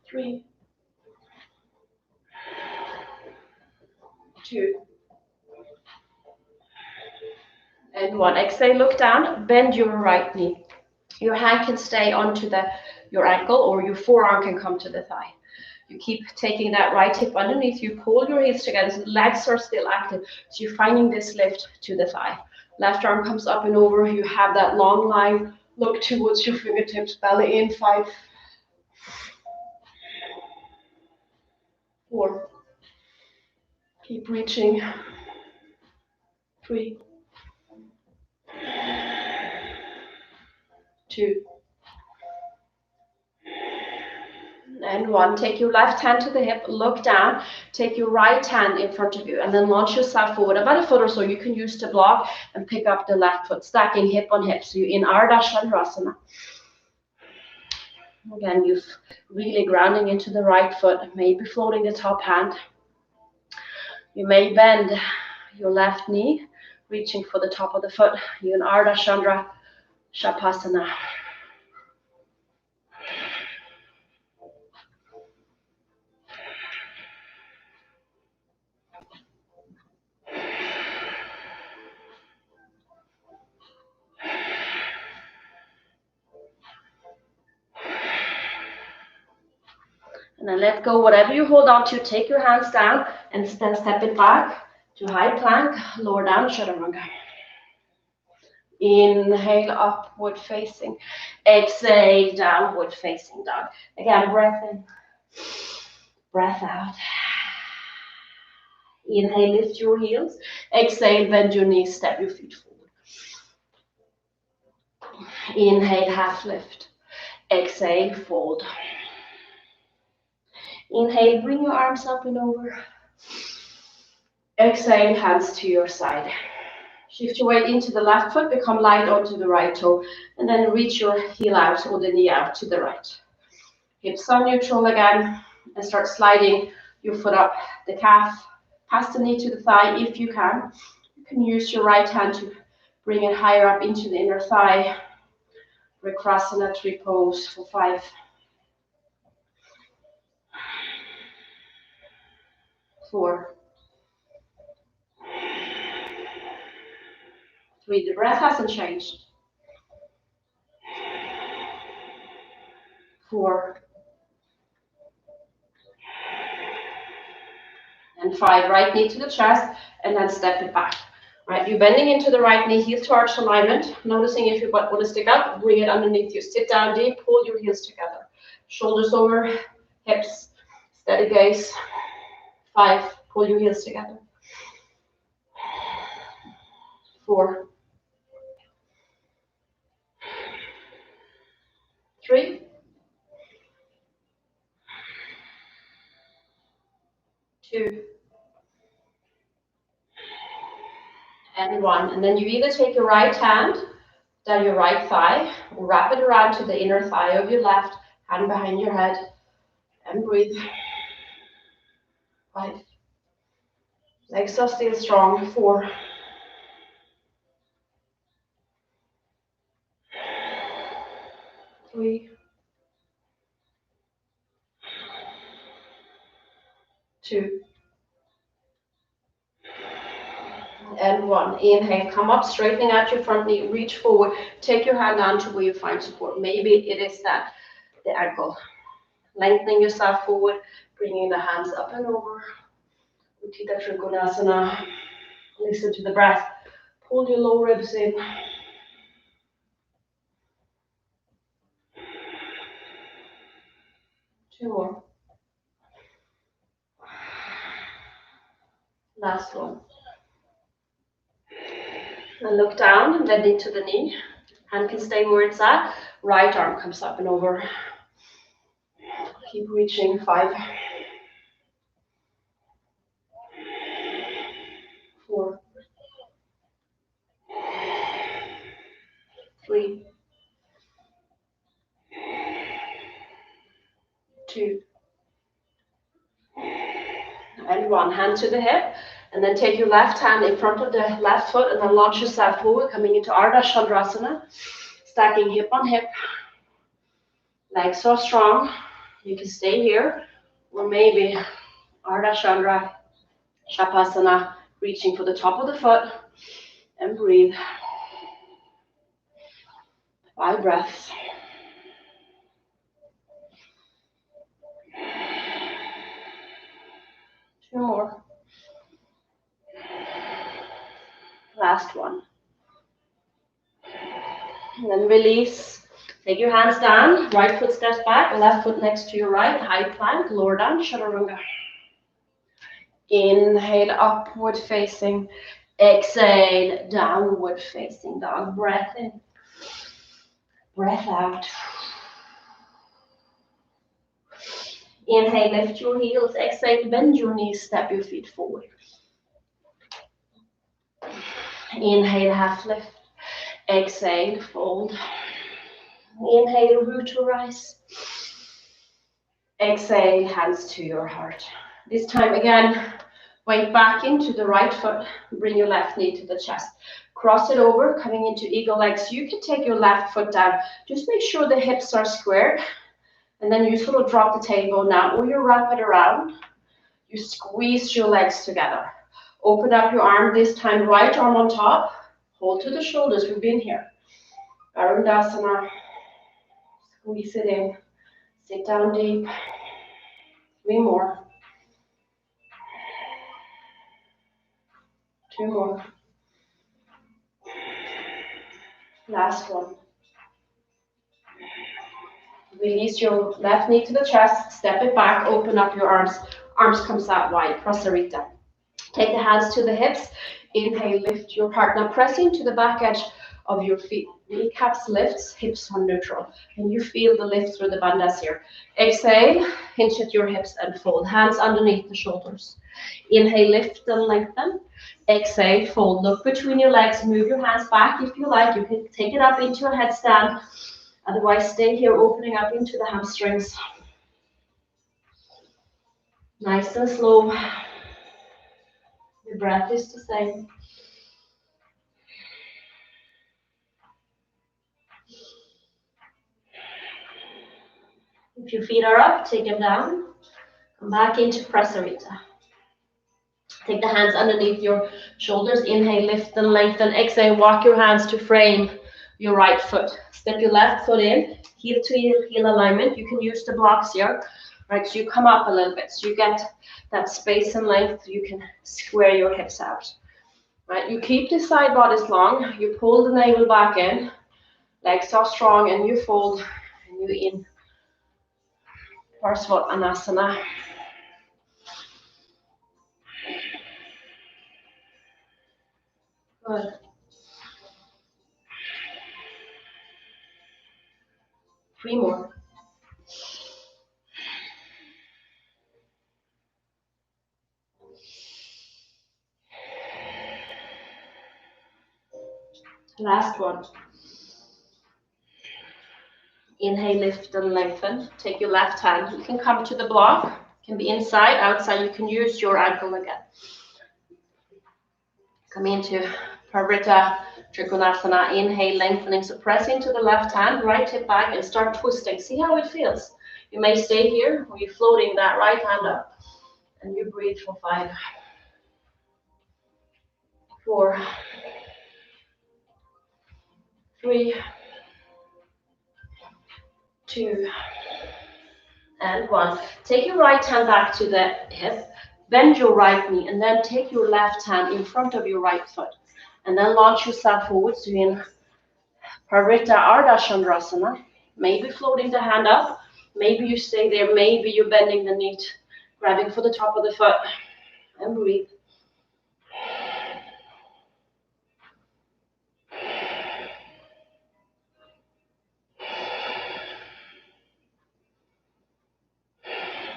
3, 2, and 1. Exhale, look down, bend your right knee. Your hand can stay onto your ankle or your forearm can come to the thigh. You keep taking that right hip underneath you, pull your heels together so the legs are still active. So you're finding this lift to the thigh. Left arm comes up and over. You have that long line. Look towards your fingertips, belly in. 5, 4. Keep reaching. 3, 2, and 1. Take your left hand to the hip, look down, take your right hand in front of you, and then launch yourself forward about a foot or so. You can use to block and pick up the left foot, stacking hip on hip. So you're in Ardha Chandrasana. Again, you're really grounding into the right foot, maybe floating the top hand. You may bend your left knee, reaching for the top of the foot. You're in Ardha Chandra Shavasana. And then let go, whatever you hold on to, take your hands down and then step it back to high plank, lower down, chaturanga. Inhale, upward facing. Exhale, downward facing dog. Again, breath in. Breath out. Inhale, lift your heels. Exhale, bend your knees, step your feet forward. Inhale, half lift. Exhale, fold. Inhale, bring your arms up and over. Exhale, hands to your side. Shift your weight into the left foot, become light onto the right toe, and then reach your heel out or the knee out to the right. Hips are neutral again, and start sliding your foot up the calf, past the knee to the thigh if you can. You can use your right hand to bring it higher up into the inner thigh. Vikrasana tree pose for 5, 4, 3. The breath hasn't changed. 4 and 5. Right knee to the chest and then step it back. Right, you're bending into the right knee, heel to arch alignment. Noticing if your butt want to stick up, bring it underneath you. Sit down deep, pull your heels together. Shoulders over, hips, steady gaze. 5, pull your heels together. 4, 3, 2, and 1. And then you either take your right hand down your right thigh, or wrap it around to the inner thigh of your left, hand behind your head, and breathe. 5. Legs are still strong. 4, 3, 2, and 1. Inhale, come up, straightening out your front knee, reach forward, take your hand down to where you find support. Maybe it is that, the ankle. Lengthening yourself forward, bringing the hands up and over. Utthita Trikonasana. Listen to the breath. Pull your low ribs in. 2 more. Last one. And look down and bend into the knee. Hand can stay where it's at. Right arm comes up and over. Keep reaching. 5, 4, 3, 2, and 1. Hand to the hip. And then take your left hand in front of the left foot and then launch yourself forward, coming into Ardha Chandrasana. Stacking hip on hip. Legs are strong. You can stay here. Or maybe Ardha Chandra Shavasana, reaching for the top of the foot. And breathe. 5 breaths. Two more. Last one. And then release. Take your hands down. Right foot steps back. Left foot next to your right. High plank. Lower down. Chaturanga. Inhale, upward facing. Exhale, downward facing dog. Breath in. Breath out. Inhale, lift your heels. Exhale, bend your knees. Step your feet forward. Inhale, half lift. Exhale, fold. Inhale, root to rise. Exhale, hands to your heart. This time again, weight back into the right foot. Bring your left knee to the chest. Cross it over, coming into eagle legs. You can take your left foot down. Just make sure the hips are squared. And then you sort of drop the tailbone down, or you wrap it around. You squeeze your legs together. Open up your arm, this time right arm on top. Hold to the shoulders, we've been here. Arundasana. Squeeze it in. Sit down deep. 3 more. 2 more. Last one. Release your left knee to the chest, step it back, open up your arms. Arms comes out wide, Prasarita. Take the hands to the hips. Inhale, lift your heart. Now press into the back edge of your feet. Kneecaps lifts, hips on neutral. And you feel the lift through the bandhas here. Exhale, hinge at your hips and fold. Hands underneath the shoulders. Inhale, lift and lengthen. Exhale, fold. Look between your legs. Move your hands back if you like. You can take it up into a headstand. Otherwise, stay here, opening up into the hamstrings. Nice and slow. The breath is the same. If your feet are up, take them down. Come back into Prasarita. Take the hands underneath your shoulders. Inhale, lift and lengthen. Exhale, walk your hands to frame your right foot. Step your left foot in, heel to heel alignment. You can use the blocks here, right? So you come up a little bit. So you get that space and length. You can square your hips out, right? You keep the side bodies long. You pull the navel back in. Legs are strong, and you fold, and you in Parsvottanasana. Good. Three more. Last one. Inhale, lift and lengthen. Take your left hand. You can come to the block. It can be inside, outside. You can use your ankle again. Come into Parivrtta Trikonasana. Inhale, lengthening. So press into the left hand, right hip back, and start twisting. See how it feels. You may stay here, or you're floating that right hand up. And you breathe for 5, 4, 3, 2, and 1. Take your right hand back to the hip, bend your right knee, and then take your left hand in front of your right foot. And then launch yourself forwards in Parivrtta Ardha Chandrasana. Maybe floating the hand up, maybe you stay there, maybe you're bending the knee, grabbing for the top of the foot, and breathe.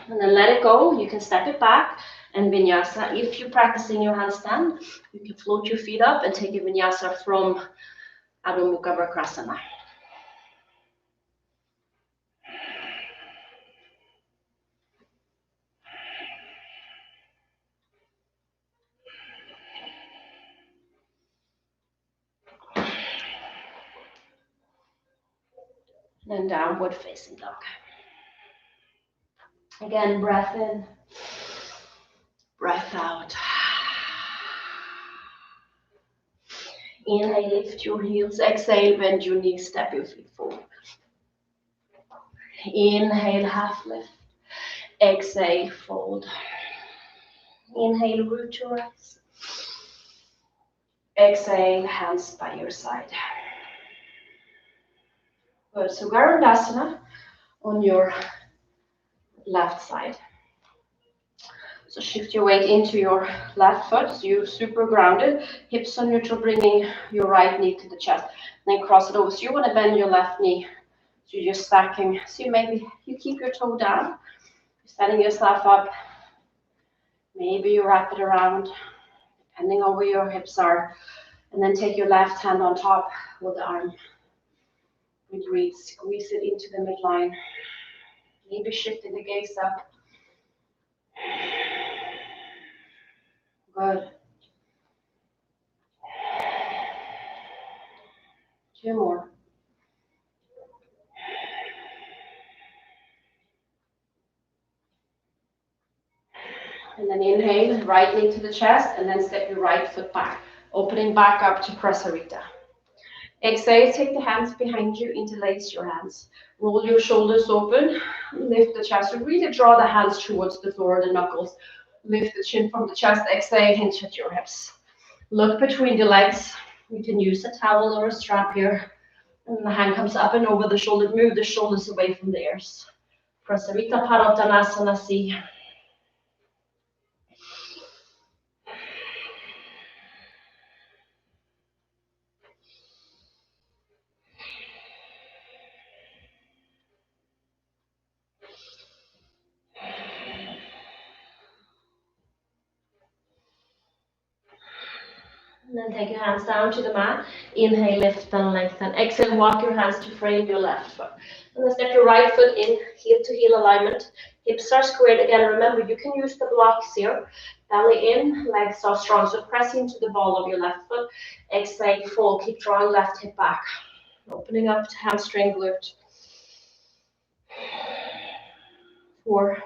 And then let it go. You can step it back and vinyasa. If you're practicing your handstand, you can float your feet up and take a vinyasa from Adho Mukha Vrksasana. Then downward facing dog. Again, breath in, breath out. Inhale, lift your heels. Exhale, bend your knees, step your feet forward. Inhale, half lift. Exhale, fold. Inhale, root your eyes. Exhale, hands by your side. Good. So Garudasana on your left side. So shift your weight into your left foot. So you're super grounded. Hips on neutral, bringing your right knee to the chest. Then cross it over. So you want to bend your left knee. So you're just stacking. So you keep your toe down. You're setting yourself up. Maybe you wrap it around, depending on where your hips are. And then take your left hand on top with the arm. And breathe. Squeeze it into the midline. Maybe shifting the gaze up. Good. 2 more. And then inhale, right knee to the chest, and then step your right foot back, opening back up to Prasarita. Exhale, take the hands behind you, interlace your hands. Roll your shoulders open, lift the chest. So really draw the hands towards the floor, the knuckles. Lift the chin from the chest. Exhale, hinge at your hips. Look between the legs. You can use a towel or a strap here. And the hand comes up and over the shoulder. Move the shoulders away from the ears. Prasarita Padottanasana C. And then take your hands down to the mat. Inhale, lift and lengthen. Exhale, walk your hands to frame your left foot. And then step your right foot in, heel to heel alignment. Hips are squared again. Remember, you can use the blocks here. Belly in, legs are strong. So press into the ball of your left foot. Exhale, fold. Keep drawing left hip back. Opening up to hamstring glute. 4,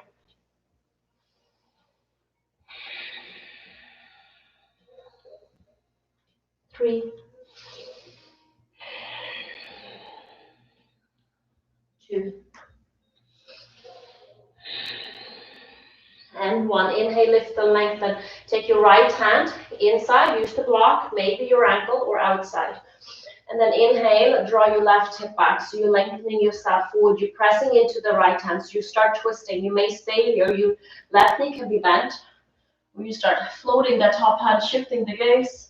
3, 2, and 1. Inhale, lift and lengthen. Take your right hand inside, use the block, maybe your ankle or outside. And then inhale, draw your left hip back. So you're lengthening yourself forward. You're pressing into the right hand. So you start twisting. You may stay here. Your left knee can be bent. Or you start floating that top hand, shifting the gaze.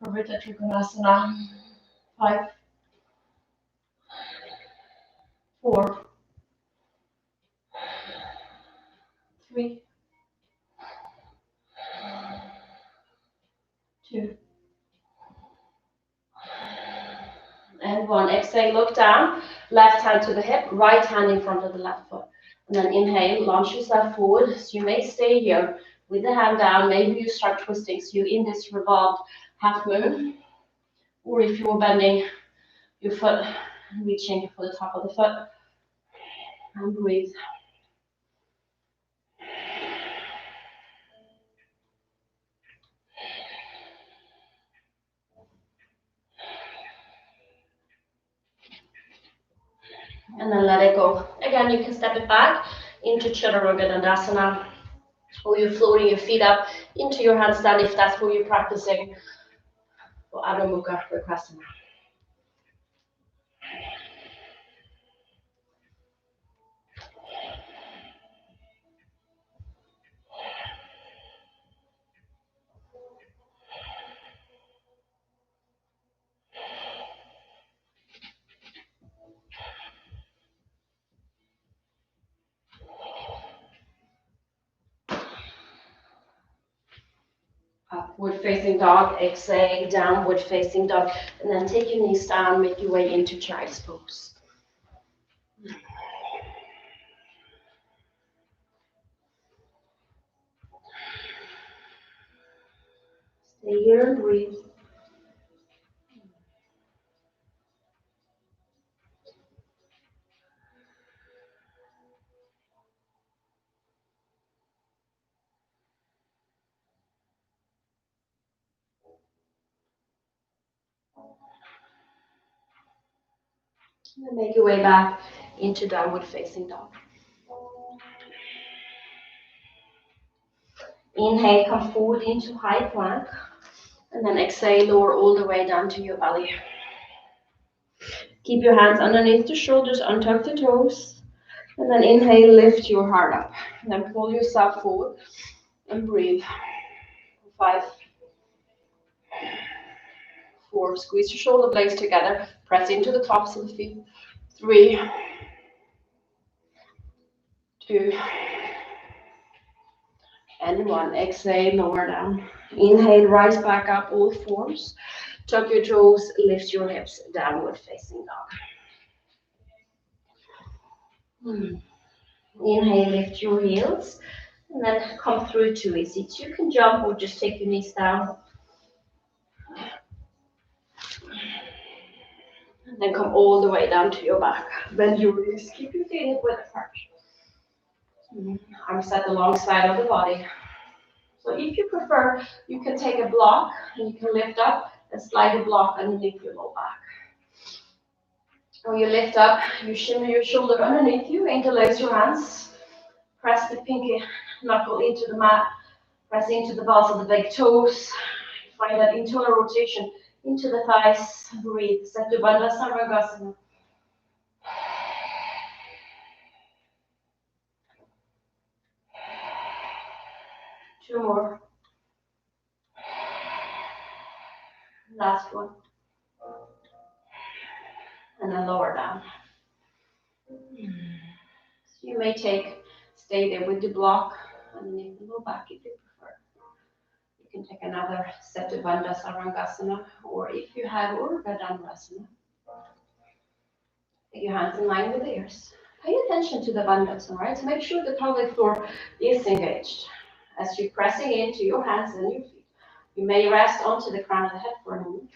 Parivrtta Trikonasana. 5, 4, 3, 2, and 1. Exhale, look down. Left hand to the hip, right hand in front of the left foot. And then inhale, launch yourself forward. So you may stay here with the hand down. Maybe you start twisting. So you're in this revolved half moon. Or if you're bending your foot, reaching for the top of the foot. And breathe. And then let it go. Again, you can step it back into Chaturanga Dandasana. Or you're floating your feet up into your handstand if that's what you're practicing. Or Adho Mukha Vrksasana. Upward facing dog, exhale, downward facing dog, and then take your knees down, make your way into child's pose. Stay here and breathe. And then make your way back into downward facing dog. Inhale, come forward into high plank. And then exhale, lower all the way down to your belly. Keep your hands underneath the shoulders, untuck the toes. And then inhale, lift your heart up. And then pull yourself forward and breathe. 5, 4, squeeze your shoulder blades together. Press into the tops of the feet. 3, 2, and 1. Exhale, lower down. Inhale, rise back up, all fours. Tuck your toes, lift your hips, downward facing dog. Inhale, lift your heels, and then come through to a seat. You can jump or just take your knees down. And then come all the way down to your back. Bend your knees, keep your feet hip width apart. Arms set alongside of the body. So if you prefer, you can take a block and you can lift up and slide the block underneath your low back. When you lift up, you shimmer your shoulder underneath you, interlace your hands, press the pinky knuckle into the mat, press into the balls of the big toes. Find that internal rotation into the thighs. Breathe. Setu Sarvangasana. 2 more. Last one. And then lower down. So you may stay there with the block underneath the low back if you prefer. You can take another Setu Sarangasana, or if you have Urdhva Dhanurasana, take your hands in line with the ears. Pay attention to the bandhas, all right? So make sure the pelvic floor is engaged as you're pressing into your hands and your feet. You may rest onto the crown of the head for a moment.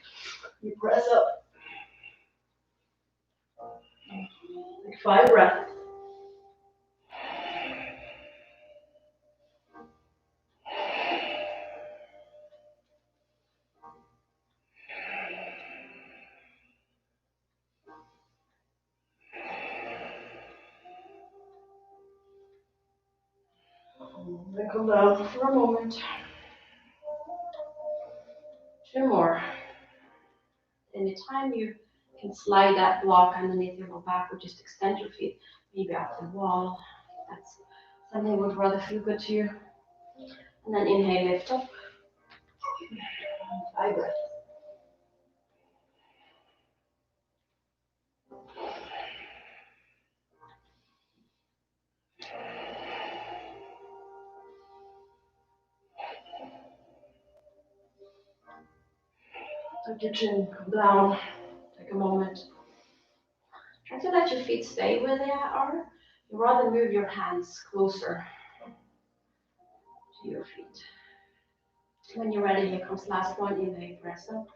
You press up. 5 breaths. Then come down for a moment. 2 more. Anytime you can slide that block underneath your low back or just extend your feet, maybe off the wall. If that's something that would rather feel good to you. And then inhale, lift up. 5 breaths. Tuck your chin, come down. Take a moment. Try to let your feet stay where they are. You rather move your hands closer to your feet. When you're ready, here comes last one. Inhale, press up.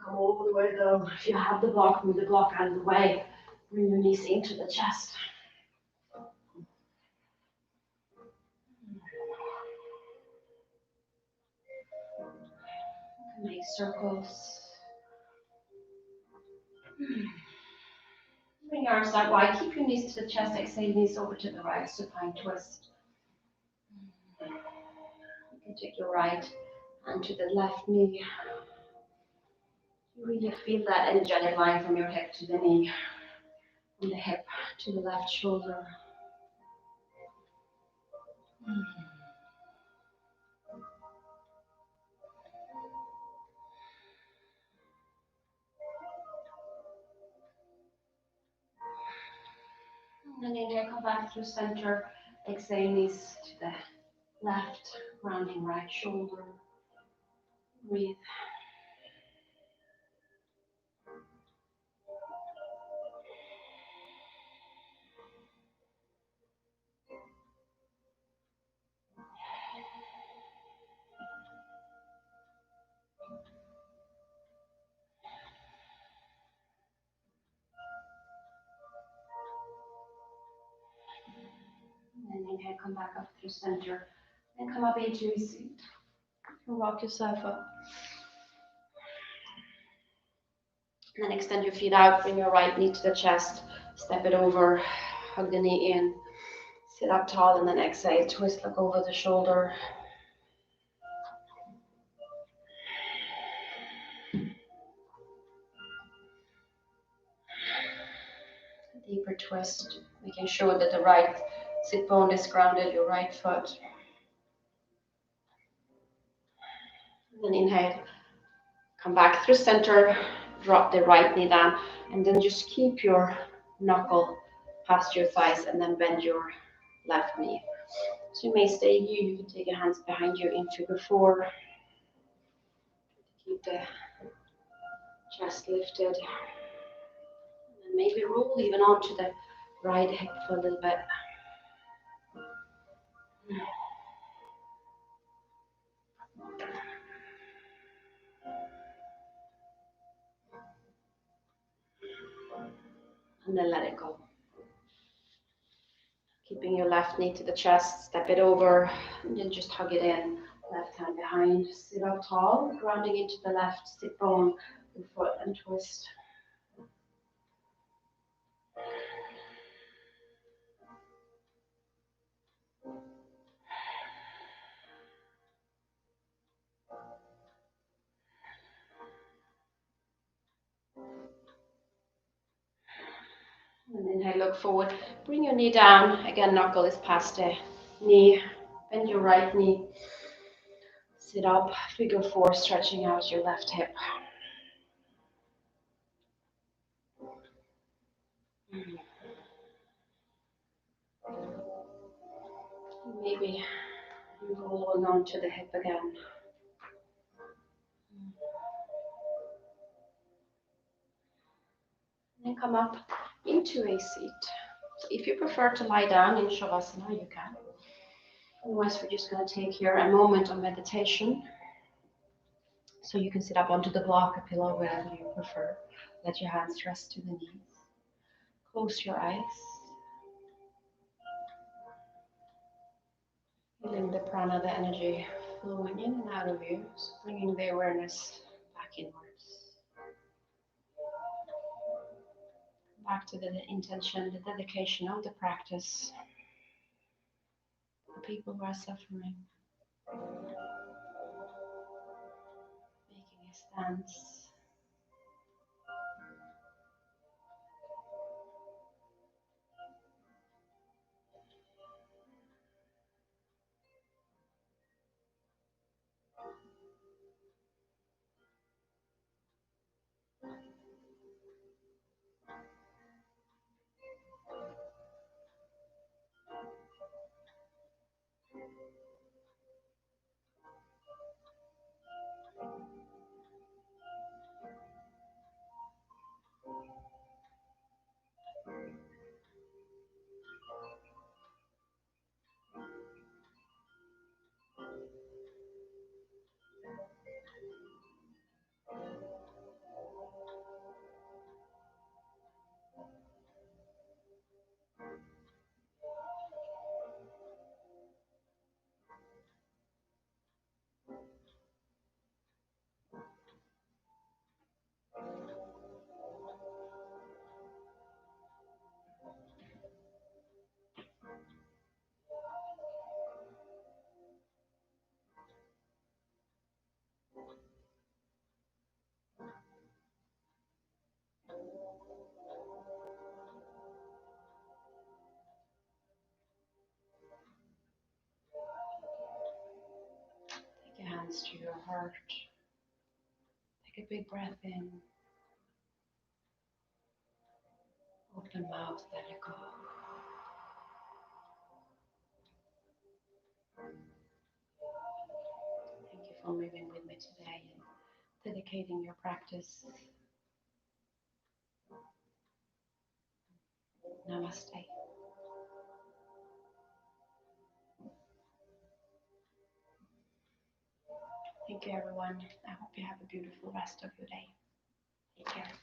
Come all the way down. If you have the block, move the block out of the way. Bring your knees into the chest. Make circles. Bring your arms out wide. Keep your knees to the chest. Exhale, knees over to the right. Supine twist. You can take your right hand to the left knee. You really feel that energetic line from your hip to the knee, from the hip to the left shoulder. And then inhale, come back through center. Exhale, knees to the left, rounding right shoulder. Breathe. And then inhale, come back up through center. And come up into a seat. And rock yourself up. And then extend your feet out, bring your right knee to the chest, step it over, hug the knee in, sit up tall, and then exhale, twist, look over the shoulder. Deeper twist, making sure that the right sit bone is grounded, your right foot. And then inhale, come back through center, drop the right knee down, and then just keep your knuckle past your thighs and then bend your left knee. So you may stay here, you can take your hands behind you in figure 4. Keep the chest lifted. And maybe roll even onto the right hip for a little bit. And then let it go. Keeping your left left knee to the chest, step it over, and then just hug it in. Left hand behind, sit up tall, grounding into the left sit bone, your foot, and twist. And inhale, look forward. Bring your knee down. Again, knuckle is past the knee. Bend your right knee. Sit up, figure four, stretching out your left hip. Maybe you roll on to the hip again. And then come up into a seat. So if you prefer to lie down in Shavasana, you can. Otherwise, we're just going to take here a moment of meditation. So you can sit up onto the block, a pillow, wherever you prefer. Let your hands rest to the knees. Close your eyes. Feeling the prana, the energy flowing in and out of you. So bringing the awareness back inwards. Back to the intention, the dedication of the practice. The people who are suffering. Making a stance. Take your hands to your heart. Take a big breath in. Open mouth, let it go. Thank you for moving with me today and dedicating your practice. Namaste. Thank you, everyone. I hope you have a beautiful rest of your day. Take care.